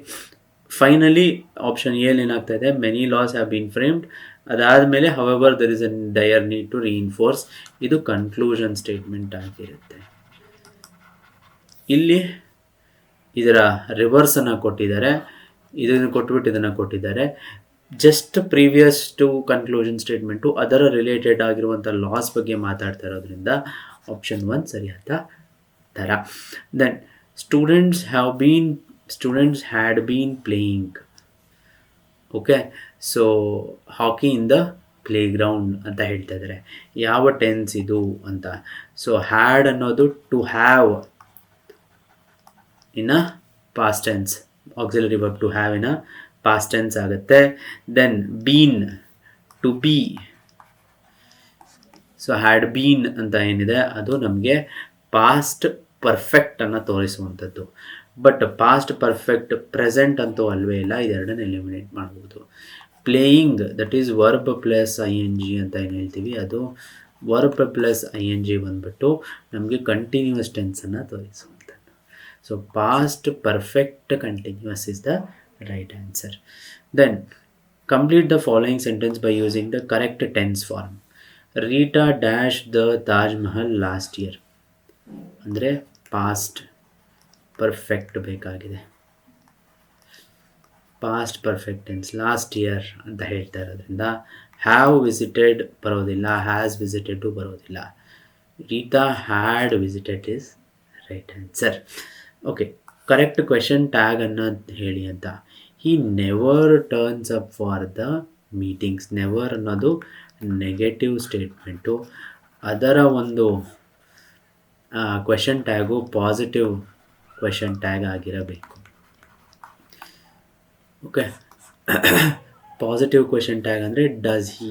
ಫೈನಲಿ ಆಪ್ಷನ್ ಎಲ್ಲಿ ಏನಾಗ್ತಾ ಇದೆ, many laws have been framed. ಅದಾದಮೇಲೆ however there is a dire need to reinforce, ಇದು ಕನ್ಕ್ಲೂಷನ್ ಸ್ಟೇಟ್ಮೆಂಟ್ ಆಗಿರುತ್ತೆ. ಇಲ್ಲಿ ಇದರ ರಿವರ್ಸನ್ನು ಕೊಟ್ಟಿದ್ದಾರೆ, ಇದನ್ನು ಕೊಟ್ಬಿಟ್ಟು ಇದನ್ನು ಕೊಟ್ಟಿದ್ದಾರೆ. Just previous to conclusion statement ಅದರ ರಿಲೇಟೆಡ್ ಆಗಿರುವಂಥ ಲಾಸ್ ಬಗ್ಗೆ ಮಾತಾಡ್ತಾ ಇರೋದ್ರಿಂದ ಆಪ್ಷನ್ 1 ಸರಿಯಾದ ಥರ. Then students had been playing. Okay, so hockey in the playground ಅಂತ ಹೇಳ್ತಾ ಇದ್ದಾರೆ. ಯಾವ ಟೆನ್ಸ್ ಇದು ಅಂತ. ಸೊ ಹ್ಯಾಡ್ ಅನ್ನೋದು to have in a past tense, auxiliary verb to have in a past tense ಆಗುತ್ತೆ. Then been to be. So had been ಅಂತ ಏನಿದೆ ಅದು ನಮಗೆ ಪಾಸ್ಟ್ ಪರ್ಫೆಕ್ಟನ್ನು ತೋರಿಸುವಂಥದ್ದು. ಬಟ್ ಪಾಸ್ಟ್ ಪರ್ಫೆಕ್ಟ್ ಪ್ರೆಸೆಂಟ್ ಅಂತೂ ಅಲ್ವೇ ಇಲ್ಲ, ಇದೆರಡನ್ನು ಎಲಿಮಿನೇಟ್ ಮಾಡ್ಬೋದು. Playing that is verb plus I N G ಅಂತ ಏನು ಹೇಳ್ತೀವಿ, ಅದು verb plus I N G ಬಂದ್ಬಿಟ್ಟು ನಮಗೆ ಕಂಟಿನ್ಯೂಸ್ ಟೆನ್ಸನ್ನು ತೋರಿಸುವಂಥದ್ದು. So past perfect continuous is the right answer. Then complete the following sentence by using the correct tense form. Rita dash the Taj Mahal last year. ಅಂದರೆ past perfect ಬೇಕಾಗಿದೆ. Past perfect tense last year ಅಂತ ಹೇಳ್ತಾ ಇರೋದ್ರಿಂದ have visited ಬರೋದಿಲ್ಲ, has visited ಬರೋದಿಲ್ಲ. Rita had visited is right answer. Okay, correct question ಟ್ಯಾಗನ್ನು ಹೇಳಿ ಅಂತ. He never turns up for the meetings. Never ಅನ್ನೋದು ನೆಗೆಟಿವ್ ಸ್ಟೇಟ್ಮೆಂಟು, ಅದರ ಒಂದು question tag positive question tag ಆಗಿರಬೇಕು. ಓಕೆ, ಪಾಸಿಟಿವ್ ಕ್ವೆಶನ್ ಟ್ಯಾಗ್ ಅಂದರೆ ಡಸ್ ಹಿ,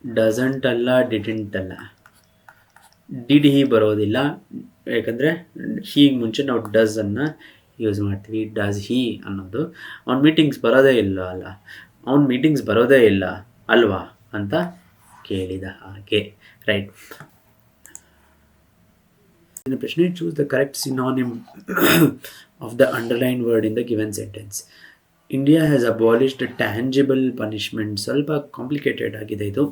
ಡಸಂಟ್ ಅಲ್ಲ, didn't ಅಲ್ಲ. ಡಿಡ್ ಹಿ ಬರೋದಿಲ್ಲ, ಯಾಕಂದರೆ ಹೀಗೆ ಮುಂಚೆ ನಾವು ಡಸ್ ಅನ್ನು ಯೂಸ್ ಮಾಡ್ತೀವಿ. ಡಸ್ ಹಿ ಅನ್ನೋದು ಅವ್ನ ಮೀಟಿಂಗ್ಸ್ ಬರೋದೇ ಇಲ್ಲ ಅಲ್ಲ, ಅವ್ನ ಮೀಟಿಂಗ್ಸ್ ಬರೋದೇ ಇಲ್ಲ ಅಲ್ವಾ ಅಂತ ಕೇಳಿದ ಹಾಗೆ. ರೈಟ್. In the ಪ್ರಶ್ನೆ, choose the correct synonym of the underlined word in the given sentence. India has abolished tangible punishment. ಸ್ವಲ್ಪ ಕಾಂಪ್ಲಿಕೇಟೆಡ್ ಆಗಿದೆ ಇದು,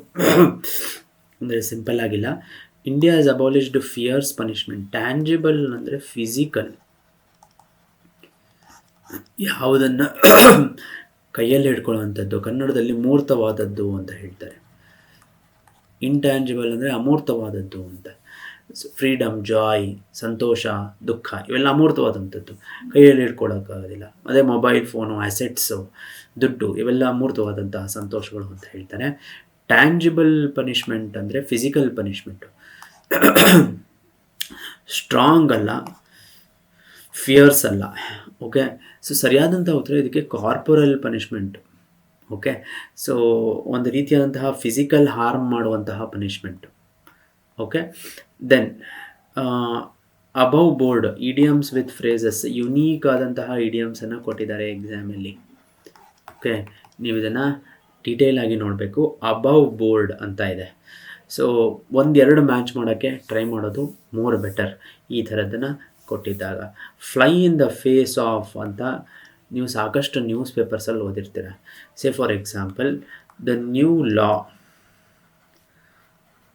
ಅಂದರೆ ಸಿಂಪಲ್ ಆಗಿಲ್ಲ. India has ಅಬಾಲಿಷ್ಡ್ fierce punishment. Tangible ಅಂದರೆ ಫಿಸಿಕಲ್, ಯಾವುದನ್ನು ಕೈಯಲ್ಲಿ ಹಿಡ್ಕೊಳ್ಳುವಂಥದ್ದು, ಕನ್ನಡದಲ್ಲಿ ಮೂರ್ತವಾದದ್ದು ಅಂತ ಹೇಳ್ತಾರೆ. ಇಂಟ್ಯಾಂಜಿಬಲ್ ಅಂದರೆ ಅಮೂರ್ತವಾದದ್ದು ಅಂತ. ಫ್ರೀಡಮ್, ಜಾಯ್, ಸಂತೋಷ, ದುಃಖ ಇವೆಲ್ಲ ಅಮೂರ್ತವಾದಂಥದ್ದು, ಕೈಯಲ್ಲಿ ಹಿಡ್ಕೊಳ್ಳೋಕ್ಕಾಗೋದಿಲ್ಲ. ಅದೇ ಮೊಬೈಲ್ ಫೋನು, ಅಸೆಟ್ಸು, ದುಡ್ಡು ಇವೆಲ್ಲ ಅಮೂರ್ತವಾದಂತಹ ಸಂತೋಷಗಳು ಅಂತ ಹೇಳ್ತಾರೆ. ಟ್ಯಾಂಜಿಬಲ್ ಪನಿಷ್ಮೆಂಟ್ ಅಂದರೆ ಫಿಸಿಕಲ್ ಪನಿಷ್ಮೆಂಟು. ಸ್ಟ್ರಾಂಗ್ ಅಲ್ಲ, ಫಿಯರ್ಸ್ ಅಲ್ಲ. ಓಕೆ, ಸೊ ಸರಿಯಾದಂಥ ಉತ್ತರ ಇದಕ್ಕೆ ಕಾರ್ಪೊರಲ್ ಪನಿಷ್ಮೆಂಟ್. ಓಕೆ, ಸೊ ಒಂದು ರೀತಿಯಾದಂತಹ ಫಿಸಿಕಲ್ ಹಾರ್ಮ್ ಮಾಡುವಂತಹ punishment. Okay, then above board idioms with phrases. Unique ಆದಂತಹ ಇಡಿಯಮ್ಸನ್ನು ಕೊಟ್ಟಿದ್ದಾರೆ ಎಕ್ಸಾಮಲ್ಲಿ. ಓಕೆ, ನೀವು ಇದನ್ನು ಡೀಟೇಲ್ ಆಗಿ ನೋಡಬೇಕು. ಅಬೌವ್ ಬೋರ್ಡ್ ಅಂತ ಇದೆ. ಸೊ ಒಂದೆರಡು ಮ್ಯಾಚ್ ಮಾಡೋಕ್ಕೆ ಟ್ರೈ ಮಾಡೋದು ಮೋರ್ ಬೆಟರ್ ಈ ಥರದ್ದನ್ನು ಕೊಟ್ಟಿದ್ದಾಗ. Fly in the face of ಅಂತ ನೀವು ಸಾಕಷ್ಟು ನ್ಯೂಸ್ ಪೇಪರ್ಸಲ್ಲಿ ಓದಿರ್ತೀರ. Say for example, the new law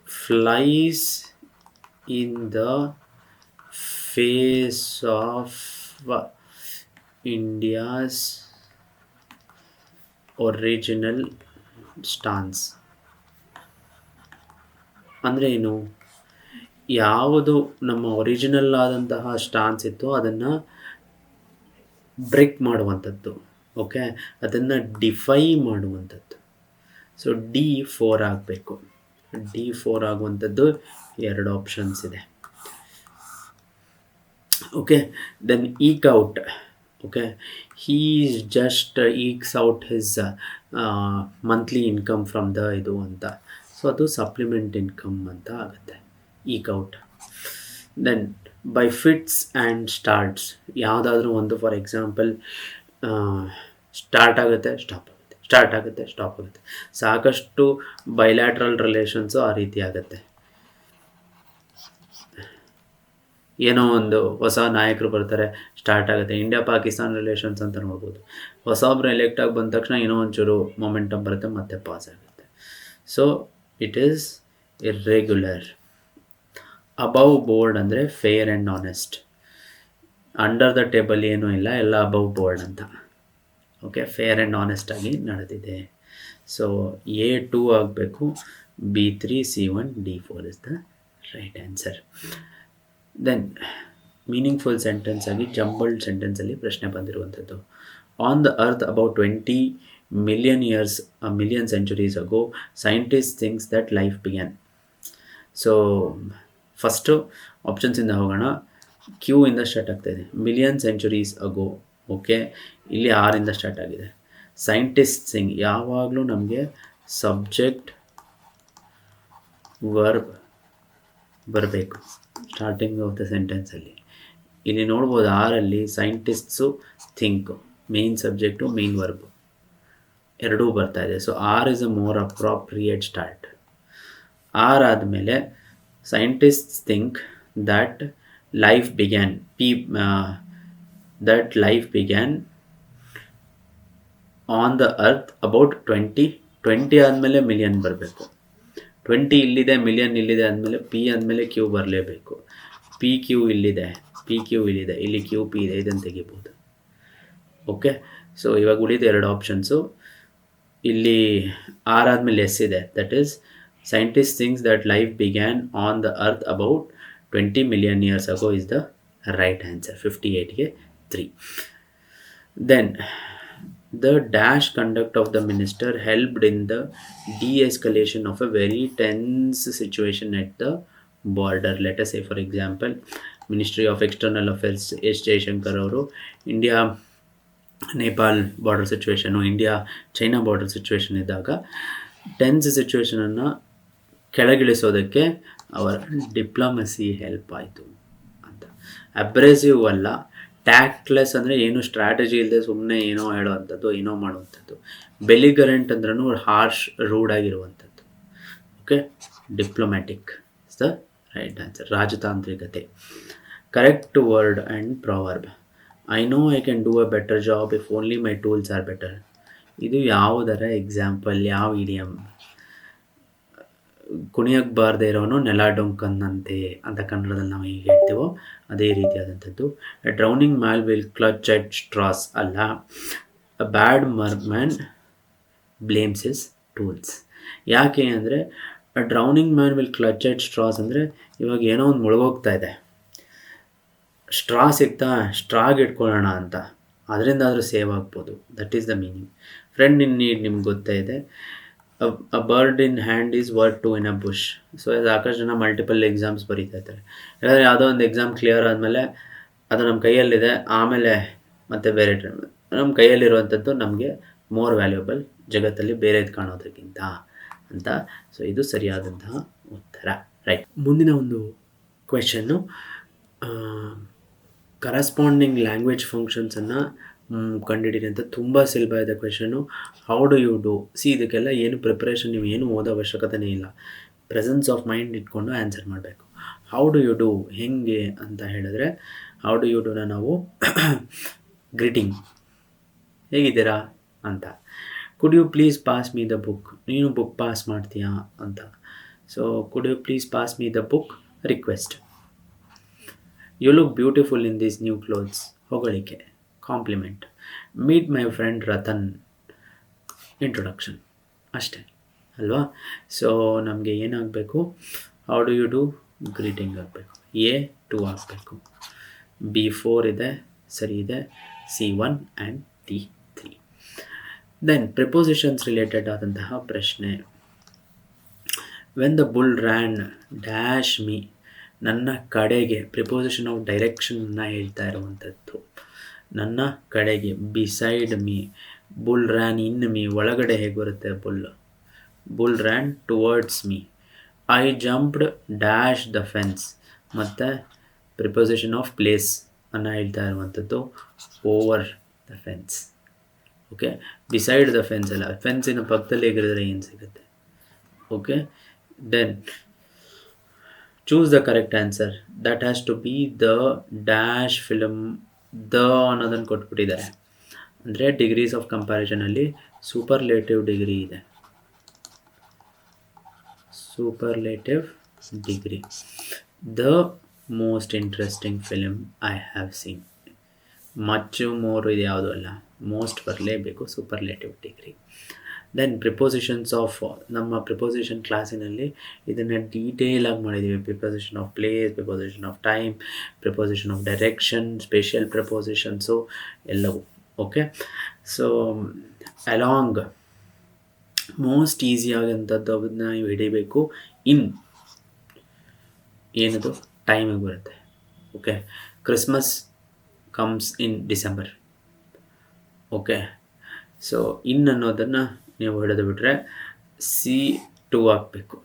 flies in the face of India's original stance. ಅಂದರೆ ಏನು? ಯಾವುದು ನಮ್ಮ ಒರಿಜಿನಲ್ ಆದಂತಹ ಸ್ಟಾನ್ಸ್ ಇತ್ತು ಅದನ್ನು ಬ್ರೇಕ್ ಮಾಡುವಂಥದ್ದು. ಓಕೆ, ಅದನ್ನು ಡಿಫೈ ಮಾಡುವಂಥದ್ದು. ಸೊ D4 ಆಗಬೇಕು. D4 ಆಗುವಂಥದ್ದು ಎರಡು ಆಪ್ಷನ್ಸ್ ಇದೆ. Okay, then eke out. Okay, he just ekes out his monthly income from the ಇದು ಅಂತ. ಸೊ ಅದು ಸಪ್ಲಿಮೆಂಟ್ ಇನ್ಕಮ್ ಅಂತ ಆಗುತ್ತೆ, eke out. Then by fits and starts. ಯಾವುದಾದ್ರೂ ಒಂದು, ಫಾರ್ ಎಕ್ಸಾಂಪಲ್, ಸ್ಟಾರ್ಟ್ ಆಗುತ್ತೆ, ಸ್ಟಾಪ್ ಆಗುತ್ತೆ, ಸ್ಟಾರ್ಟ್ ಆಗುತ್ತೆ, ಸ್ಟಾಪ್ ಆಗುತ್ತೆ. ಸಾಕಷ್ಟು ಬೈಲ್ಯಾಟ್ರಲ್ ರಿಲೇಷನ್ಸು ಆ ರೀತಿ ಆಗುತ್ತೆ. ಏನೋ ಒಂದು ಹೊಸ ನಾಯಕರು ಬರ್ತಾರೆ, ಸ್ಟಾರ್ಟ್ ಆಗುತ್ತೆ. ಇಂಡಿಯಾ ಪಾಕಿಸ್ತಾನ್ ರಿಲೇಷನ್ಸ್ ಅಂತ ನೋಡ್ಬೋದು. ಹೊಸೊಬ್ರು ಎಲೆಕ್ಟ್ ಆಗಿ ಬಂದ ತಕ್ಷಣ ಏನೋ ಒಂಚೂರು ಮೊಮೆಂಟಮ್ ಬರುತ್ತೆ, ಮತ್ತೆ ಪಾಸ್ ಆಗುತ್ತೆ. So it is irregular. Above board ಅಂದರೆ fair and honest. Under the table ಏನೂ ಇಲ್ಲ, ಎಲ್ಲ ಅಬೌವ್ ಬೋರ್ಡ್ ಅಂತ. ಓಕೆ, ಫೇರ್ ಆ್ಯಂಡ್ ಆನೆಸ್ಟ್ ಆಗಿ ನಡೆದಿದೆ. ಸೊ A2 ಆಗಬೇಕು, B3, C1, D4 is the right answer. Then meaningful sentence ಆಗಿ ಜಂಬಲ್ಡ್ ಸೆಂಟೆನ್ಸಲ್ಲಿ ಪ್ರಶ್ನೆ ಬಂದಿರುವಂಥದ್ದು. On the earth about 20 a million centuries ago, scientists thinks that life began. So first ಆಪ್ಷನ್ಸಿಂದ ಹೋಗೋಣ. Q ಇಂದ ಸ್ಟಾರ್ಟ್ ಆಗ್ತಾಯಿದೆ. Million centuries ago. ಓಕೆ, ಇಲ್ಲಿ ಆರಿಂದ ಸ್ಟಾರ್ಟ್ ಆಗಿದೆ. ಸೈಂಟಿಸ್ಟ್ ಥಿಂಗ್, ಯಾವಾಗಲೂ ನಮಗೆ ಸಬ್ಜೆಕ್ಟ್ ವರ್ಬ್ ಬರಬೇಕು ಸ್ಟಾರ್ಟಿಂಗ್ ಆಫ್ ದ ಸೆಂಟೆನ್ಸಲ್ಲಿ. ಇಲ್ಲಿ ನೋಡ್ಬೋದು ಆರಲ್ಲಿ scientists think main subject main verb ಎರಡೂ ಬರ್ತಾ ಇದೆ. So R is a more appropriate start. R ಆದಮೇಲೆ scientists think that life began that life began on the earth about 20 ಆದಮೇಲೆ ಮಿಲಿಯನ್ ಬರಬೇಕು. 20 ಇಲ್ಲಿದೆ, ಮಿಲಿಯನ್ ಇಲ್ಲಿದೆ ಅಂದಮೇಲೆ ಪಿ ಆದಮೇಲೆ ಕ್ಯೂ ಬರಲೇಬೇಕು. ಪಿ ಕ್ಯೂ ಇಲ್ಲಿದೆ, ಪಿ ಕ್ಯೂ ಇಲ್ಲಿದೆ, ಇಲ್ಲಿ ಕ್ಯೂ ಪಿ ಇದೆ, ಇದನ್ನು ತೆಗಿಬೋದು. ಓಕೆ, ಸೊ ಇವಾಗ ಉಳಿದ ಎರಡು ಆಪ್ಷನ್ಸು. ಇಲ್ಲಿ ಆರ್ ಆದಮೇಲೆ ಎಸ್ ಇದೆ, that is scientists thinks that life began on the earth about 20 million years ago is the right answer. 58ಗೆ 3. Then the dash conduct of the minister helped in the de-escalation of a very tense situation at the border. Let us say for example, Ministry of External Affairs S Jaishankar ಅವರು India Nepal border situation, India China border situation ಇದ್ದಾಗ tense ಸಿಚುವೇಶನನ್ನು ಕೆಳಗಿಳಿಸೋದಕ್ಕೆ ಅವರ diplomacy help ಆಯಿತು ಅಂತ. ಅಬ್ರೆಸಿವ್ ಅಲ್ಲ, ಟ್ಯಾಕ್ಟ್ಲೆಸ್ ಅಂದರೆ ಏನು ಸ್ಟ್ರಾಟಜಿ ಇಲ್ಲದೆ ಸುಮ್ಮನೆ ಏನೋ ಹೇಳೋವಂಥದ್ದು, ಏನೋ ಮಾಡುವಂಥದ್ದು. ಬೆಲಿಗರೆಂಟ್ ಅಂದ್ರೂ ಹಾರ್ಶ್, ರೂಡ್ ಆಗಿರುವಂಥದ್ದು. Okay, diplomatic is the right answer. ರಾಜತಾಂತ್ರಿಕತೆ. Correct word and proverb. I know I can do a better job if only my tools are better. ಇದು ಯಾವುದರ ಎಕ್ಸಾಂಪಲ್, ಯಾವ ಇಡಿಯಮ್? ಕುಣಿಯಕ್ಕೆ ಬಾರದೇ ಇರೋನು ನೆಲ ಡೊಂಕನ್ನಂತೆ ಅಂತ ಕನ್ನಡದಲ್ಲಿ ನಾವು ಹೇಗೆ ಹೇಳ್ತೀವೋ ಅದೇ ರೀತಿಯಾದಂಥದ್ದು. A drowning man will clutch at straws ಅಲ್ಲ, ಅ ಬ್ಯಾಡ್ ಮರ್ಮ್ಯಾನ್ ಬ್ಲೇಮ್ಸ್ ಹಿಸ್ ಟೂಲ್ಸ್. ಯಾಕೆ ಅಂದರೆ a drowning man will clutch at straws ಅಂದರೆ ಇವಾಗ ಏನೋ ಒಂದು ಮುಳುಗೋಗ್ತಾ ಇದೆ, ಸ್ಟ್ರಾ ಸಿಗ್ತಾ ಸ್ಟ್ರಾಗ್ ಇಟ್ಕೊಳ್ಳೋಣ ಅಂತ, ಅದರಿಂದಾದರೂ ಸೇವ್ ಆಗ್ಬೋದು. That is the meaning. Friend in need ನಿಮ್ಗೆ ಗೊತ್ತೇ ಇದೆ. A bird in hand is worth two in a bush. So ಸಾಕಷ್ಟು ಜನ ಮಲ್ಟಿಪಲ್ ಎಕ್ಸಾಮ್ಸ್ ಬರೀತಾ ಇರ್ತಾರೆ. ಯಾಕಂದರೆ ಯಾವುದೋ ಒಂದು ಎಕ್ಸಾಮ್ ಕ್ಲಿಯರ್ ಆದಮೇಲೆ ಅದು ನಮ್ಮ ಕೈಯಲ್ಲಿದೆ, ಆಮೇಲೆ ಮತ್ತೆ ಬೇರೆ ನಮ್ಮ ಕೈಯಲ್ಲಿರುವಂಥದ್ದು ನಮಗೆ ಮೋರ್ ವ್ಯಾಲ್ಯೂಬಲ್ ಜಗತ್ತಲ್ಲಿ ಬೇರೆದು ಕಾಣೋದಕ್ಕಿಂತ ಅಂತ. ಸೊ ಇದು ಸರಿಯಾದಂತಹ ಉತ್ತರ. ರೈಟ್. ಮುಂದಿನ ಒಂದು ಕ್ವೆಶನ್ನು, ಕರಸ್ಪಾಂಡಿಂಗ್ ಲ್ಯಾಂಗ್ವೇಜ್ ಫಂಕ್ಷನ್ಸನ್ನು ಕಂಡುಹಿಡೀರಿ ಅಂತ. ತುಂಬ ಸುಲಭ ಇದೆ question. How do you do? ಇದಕ್ಕೆಲ್ಲ ಏನು ಪ್ರಿಪ್ರೇಷನ್, ನೀವು ಏನು ಓದೋ ಅವಶ್ಯಕತೆಯೇ ಇಲ್ಲ. ಪ್ರೆಸೆನ್ಸ್ ಆಫ್ ಮೈಂಡ್ ಇಟ್ಕೊಂಡು ಆನ್ಸರ್ ಮಾಡಬೇಕು. ಹೌ ಡು ಯು ಡೂ ಹೆಂಗೆ ಅಂತ ಹೇಳಿದ್ರೆ, ಹೌ ಡು ಯು ಡೂನ ನಾವು ಗ್ರೀಟಿಂಗ್, ಹೇಗಿದ್ದೀರಾ ಅಂತ. Could you please pass me the book, ನೀನು ಬುಕ್ ಪಾಸ್ ಮಾಡ್ತೀಯಾ ಅಂತ. So could you please pass me the book, request. You look beautiful in these new clothes, ಹೊಗಳಿಕೆ, compliment. Meet my friend Ratan, introduction. ಅಷ್ಟೇ ಅಲ್ವಾ? So ನಮಗೆ ಏನಾಗಬೇಕು? How do you do greeting ಆಗಬೇಕು. A 2 ಆಗಬೇಕು. ಬಿ 4 ಇದೆ, ಸರಿ ಇದೆ. C 1 and D 3. Then prepositions related ಆದಂತಹ ಪ್ರಶ್ನೆ. When the bull ran dash me, ನನ್ನ ಕಡೆಗೆ. ಪ್ರಿಪೋಸಿಷನ್ ಆಫ್ ಡೈರೆಕ್ಷನ್ನ ಹೇಳ್ತಾ ಇರುವಂಥದ್ದು. ನನ್ನ ಕಡೆಗೆ. Beside me. Bull ran in me, ಒಳಗಡೆ ಹೇಗೆ ಬರುತ್ತೆ bull? Bull ran towards me. I jumped dash the fence. ಮತ್ತು ಪ್ರಿಪೋಸಿಷನ್ ಆಫ್ ಪ್ಲೇಸ್ ಅನ್ನು ಹೇಳ್ತಾ ಇರುವಂಥದ್ದು, over the fence. Okay, beside the fence ಅಲ್ಲ, ಫೆನ್ಸಿನ ಪಕ್ಕದಲ್ಲಿ ಹೇಗಿರಿದ್ರೆ ಏನು ಸಿಗುತ್ತೆ? Okay, then choose the correct answer. That has to be the dash film. The ಅನ್ನೋದನ್ನು ಕೊಟ್ಬಿಟ್ಟಿದ್ದಾರೆ. ಅಂದರೆ ಡಿಗ್ರೀಸ್ ಆಫ್ ಕಂಪ್ಯಾರಿಸನಲ್ಲಿ ಸೂಪರ್ಲೇಟಿವ್ ಡಿಗ್ರಿ ಇದೆ. Superlative degree. The most interesting film I have seen. Much more ಇದು ಯಾವುದೂ ಅಲ್ಲ, ಮೋಸ್ಟ್ ಬರಲೇಬೇಕು, superlative degree. Then prepositions of, ನಮ್ಮ ಪ್ರಿಪೋಸಿಷನ್ ಕ್ಲಾಸಿನಲ್ಲಿ ಇದನ್ನು ಡೀಟೇಲಾಗಿ ಮಾಡಿದ್ದೀವಿ. Preposition of place, preposition of time, preposition of direction, special prepositions ಎಲ್ಲವೂ. ಓಕೆ, ಸೊ ಅಲಾಂಗ್ ಮೋಸ್ಟ್ ಈಸಿಯಾಗಂಥದ್ದು ಅದನ್ನ ನೀವು ಹಿಡಿಬೇಕು. ಇನ್ ಏನದು ಟೈಮಿಗೆ ಬರುತ್ತೆ. Okay, Christmas comes in December. Okay, so in ಅನ್ನೋದನ್ನು ನೀವು ಹಿಡಿದು ಬಿಟ್ಟರೆ C2 ಹಾಕಬೇಕು.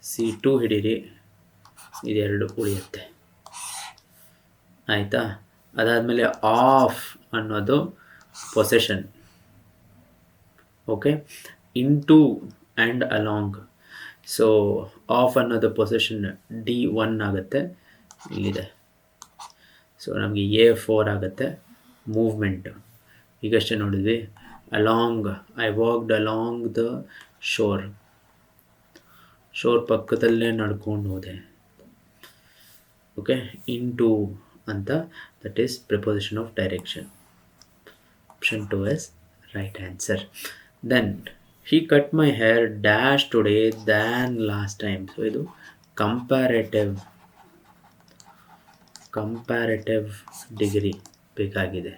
C2 ಹಿಡೀರಿ, ಇದೆರಡು ಉಳಿಯುತ್ತೆ. ಆಯಿತಾ? ಅದಾದಮೇಲೆ ಆಫ್ ಅನ್ನೋದು possession. Okay, into and along. So of ಅನ್ನೋದು ಪೊಸೆಷನ್ D1 ಆಗುತ್ತೆ, ಇಲ್ಲಿದೆ. ಸೊ ನಮಗೆ A4 ಆಗುತ್ತೆ. ಮೂವ್ಮೆಂಟ್ ಈಗಷ್ಟೇ ನೋಡಿದ್ವಿ. Along, I walked along the shore. Shore ಪಕ್ಕದಲ್ಲೇ ನಡ್ಕೊಂಡು ಹೋದೆ. ಓಕೆ, ಇಂಟು ಅಂತ, that is preposition of direction. Option 2 is right answer. Then he cut my hair dash today than last time. So ಇದು comparative degree ಬೇಕಾಗಿದೆ.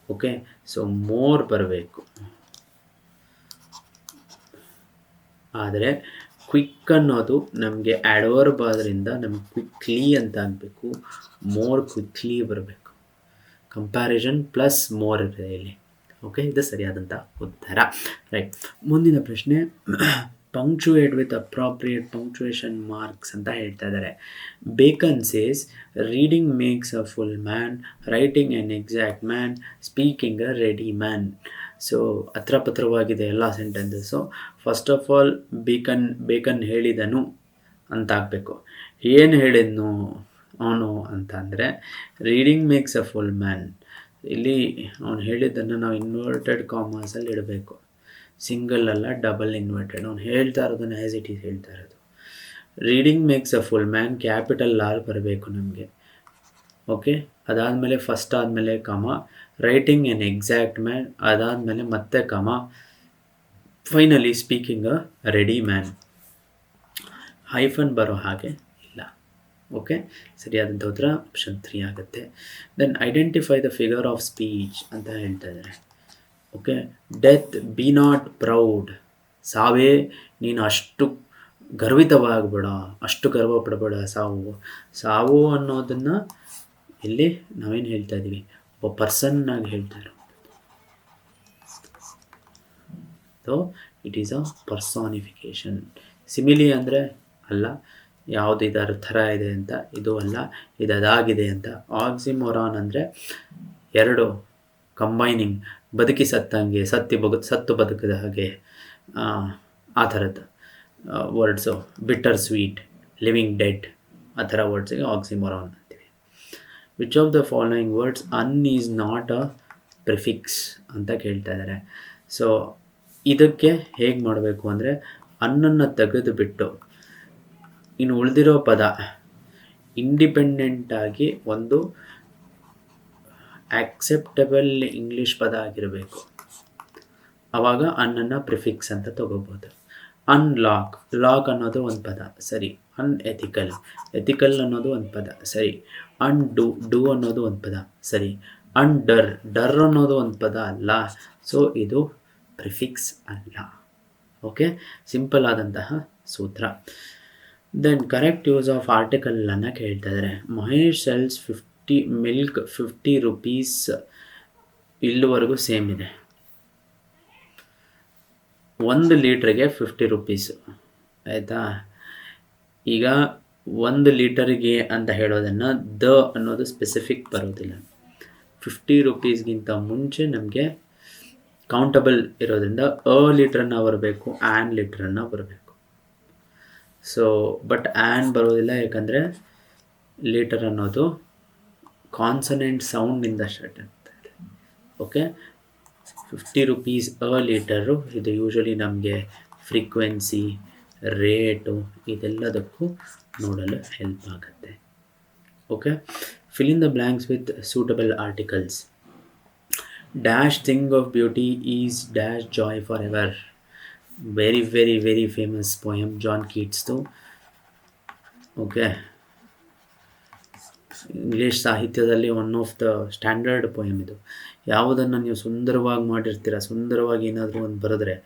Okay, so more ಬರಬೇಕು. ಆದರೆ quick ಅನ್ನೋದು ನಮಗೆ ಆಡ್ವರ್ಬ್ ಆದ್ದರಿಂದ ನಮಗೆ ಕ್ವಿಕ್ಲಿ ಅಂತ ಆಗಬೇಕು. ಮೋರ್ ಕ್ವಿಕ್ಲಿ ಬರಬೇಕು. ಕಂಪ್ಯಾರಿಸನ್ ಪ್ಲಸ್ ಮೋರ್ ಇದೆ ಇಲ್ಲಿ. ಓಕೆ, ಇದು ಸರಿಯಾದಂಥ ಉತ್ತರ. ರೈಟ್, ಮುಂದಿನ ಪ್ರಶ್ನೆ. Punctuate with appropriate punctuation marks ಅಂತ ಹೇಳ್ತಾ ಇದ್ದಾರೆ. Bacon says reading makes a full man, writing an exact man, speaking a ready man. So ಹತ್ರ ಪತ್ರವಾಗಿದೆ ಎಲ್ಲ sentences. First of all Bacon ಹೇಳಿದನು ಅಂತ ಆಗಬೇಕು. ಏನು ಹೇಳಿದ್ನು ಅವನು ಅಂತ ಅಂದರೆ reading makes a full man. ಇಲ್ಲಿ ಅವನು ಹೇಳಿದ್ದನ್ನು ನಾವು ಇನ್ವರ್ಟೆಡ್ ಕಾಮರ್ಸಲ್ಲಿ ಇಡಬೇಕು. ಸಿಂಗಲ್ ಅಲ್ಲ, ಡಬಲ್ ಇನ್ವರ್ಟೆಡ್. ಅವ್ನು ಹೇಳ್ತಾ ಇರೋದನ್ನು ಆ್ಯಸ್ ಇಟ್ ಈಸ್ ಹೇಳ್ತಾ ಇರೋದು. Reading makes a full man, capital R ಬರಬೇಕು ನಮಗೆ. ಓಕೆ, ಅದಾದಮೇಲೆ ಫಸ್ಟ್ ಆದಮೇಲೆ ಕಮ, ರೈಟಿಂಗ್ ಎನ್ ಎಕ್ಸಾಕ್ಟ್ ಮ್ಯಾನ್, ಅದಾದಮೇಲೆ ಮತ್ತೆ comma, finally speaking a ready man. Hyphen ಬರೋ ಹಾಗೆ ಇಲ್ಲ. ಓಕೆ, ಸರಿಯಾದಂಥ ಉತ್ತರ ಆಪ್ಷನ್ 3 ಆಗುತ್ತೆ. Then identify the figure of speech ಅಂತ ಹೇಳ್ತಾ ಇದ್ದಾರೆ. Okay, death be not proud. ಸಾವೇ ನೀನು ಅಷ್ಟು ಗರ್ವಿತವಾಗಬೇಡ, ಅಷ್ಟು ಗರ್ವ ಪಡಬೇಡ. ಸಾವು ಅನ್ನೋದನ್ನು ಇಲ್ಲಿ ನಾವೇನು ಹೇಳ್ತಾ ಇದ್ದೀವಿ, ಒಬ್ಬ ಪರ್ಸನ್ನಾಗಿ ಹೇಳ್ತಾ ಇರೋ. So it is a personification. Simile ಅಂದರೆ ಅಲ್ಲ, ಯಾವುದು ಇದರ ಥರ ಇದೆ ಅಂತ, ಇದು ಅಲ್ಲ, ಇದು ಅದಾಗಿದೆ ಅಂತ. ಆಕ್ಸಿಮೊರಾನ್ ಅಂದರೆ ಎರಡು ಕಂಬೈನಿಂಗ್, ಬದುಕಿ ಸತ್ತಂಗೆ, ಸತ್ತು ಬದುಕಿದ ಹಾಗೆ, ಆ ಥರದ್ದು ವರ್ಡ್ಸು. ಬಿಟ್ಟರ್ ಸ್ವೀಟ್, ಲಿವಿಂಗ್ ಡೆಡ್, ಆ ಥರ ವರ್ಡ್ಸಿಗೆ ಆಕ್ಸಿಮೊರಾನ್ ಅಂತೀವಿ. Which of the following words an is not a prefix ಅಂತ ಕೇಳ್ತಾ ಇದ್ದಾರೆ. ಸೊ ಇದಕ್ಕೆ ಹೇಗೆ ಮಾಡಬೇಕು ಅಂದರೆ ಅನ್ನನ್ನು ತೆಗೆದು ಬಿಟ್ಟು ಇನ್ನು ಉಳಿದಿರೋ ಪದ ಇಂಡಿಪೆಂಡೆಂಟಾಗಿ ಒಂದು ಆಕ್ಸೆಪ್ಟಬಲ್ ಇಂಗ್ಲೀಷ್ ಪದ ಆಗಿರಬೇಕು. ಆವಾಗ ಅನ್ನನ್ನು ಪ್ರಿಫಿಕ್ಸ್ ಅಂತ ತಗೋಬೋದು. ಅನ್ಲಾಕ್, ಲಾಕ್ ಅನ್ನೋದು ಒಂದು ಪದ, ಸರಿ. ಅನ್ಎಥಿಕಲ್, ಎಥಿಕಲ್ ಅನ್ನೋದು ಒಂದು ಪದ, ಸರಿ. ಅನ್ಡು, ಡೂ ಅನ್ನೋದು ಒಂದು ಪದ, ಸರಿ. ಡರ್ ಅನ್ನೋದು ಒಂದು ಪದ ಅಲ್ಲ. ಸೊ ಇದು ಪ್ರಿಫಿಕ್ಸ್ ಅಲ್ಲ. ಓಕೆ, ಸಿಂಪಲ್ ಆದಂತಹ ಸೂತ್ರ. ದೆನ್ ಕರೆಕ್ಟ್ ಯೂಸ್ ಆಫ್ ಆರ್ಟಿಕಲನ್ನು ಕೇಳ್ತಾ ಇದ್ದಾರೆ. Mahesh cells milk 50 rupees. ಇಲ್ಲಿವರೆಗೂ ಸೇಮ್ ಇದೆ. 1 ಲೀಟ್ರಿಗೆ 50 rupees. ಆಯಿತಾ? ಈಗ 1 ಲೀಟರಿಗೆ ಅಂತ ಹೇಳೋದನ್ನು ಅನ್ನೋದು ಸ್ಪೆಸಿಫಿಕ್ ಬರೋದಿಲ್ಲ. 50 rupeesಗಿಂತ ಮುಂಚೆ ನಮಗೆ ಕೌಂಟಬಲ್ ಇರೋದ್ರಿಂದ ಲೀಟ್ರನ್ನು ಬರಬೇಕು, ಲೀಟ್ರನ್ನು ಬರಬೇಕು. ಸೊ ಬಟ್ ಬರೋದಿಲ್ಲ, ಯಾಕಂದರೆ ಲೀಟರ್ ಅನ್ನೋದು ಕಾನ್ಸನೆಂಟ್ ಸೌಂಡಿಂದ ಸ್ಟಾರ್ಟ್ ಆಗ್ತಾ ಇದೆ. Okay, 50 rupees litre. ಇದು ಯೂಶ್ವಲಿ ನಮಗೆ ಫ್ರೀಕ್ವೆನ್ಸಿ, ರೇಟು ಇದೆಲ್ಲದಕ್ಕೂ ನೋಡಲು ಹೆಲ್ಪ್ ಆಗುತ್ತೆ. Okay, fill in the blanks with suitable articles. Dash thing of beauty is dash joy forever. Very very very famous poem, John Keats. Okay, English ಸಾಹಿತ್ಯದಲ್ಲಿ one of the standard poem ಇದು. ಯಾವುದನ್ನು ನೀವು ಸುಂದರವಾಗಿ ಮಾಡಿರ್ತೀರ, ಸುಂದರವಾಗಿ ಏನಾದರೂ ಒಂದು ಬರೆದ್ರೆ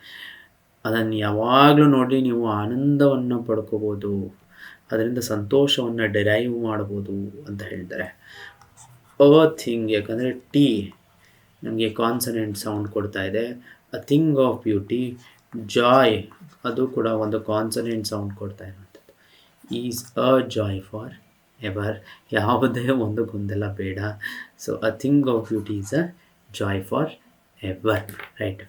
ಅದನ್ನು ಯಾವಾಗಲೂ ನೋಡಿ ನೀವು ಆನಂದವನ್ನು ಪಡ್ಕೋಬೋದು, ಅದರಿಂದ ಸಂತೋಷವನ್ನು ಡಿರೈವ್ ಮಾಡ್ಬೋದು ಅಂತ ಹೇಳ್ತಾರೆ. ಥಿಂಗ್, ಯಾಕಂದರೆ ಟಿ ನಮಗೆ ಕಾನ್ಸನೆಂಟ್ ಸೌಂಡ್ ಕೊಡ್ತಾ ಇದೆ. A thing of beauty, Joy ಅದು ಕೂಡ ಒಂದು ಕಾನ್ಸನೆಂಟ್ ಸೌಂಡ್ ಕೊಡ್ತಾ ಇರುವಂಥದ್ದು. Is a Joy for ever, ಯಾವುದೇ ಒಂದು ಗೊಂದಲ ಬೇಡ. So a thing of beauty is a Joy for ever, right.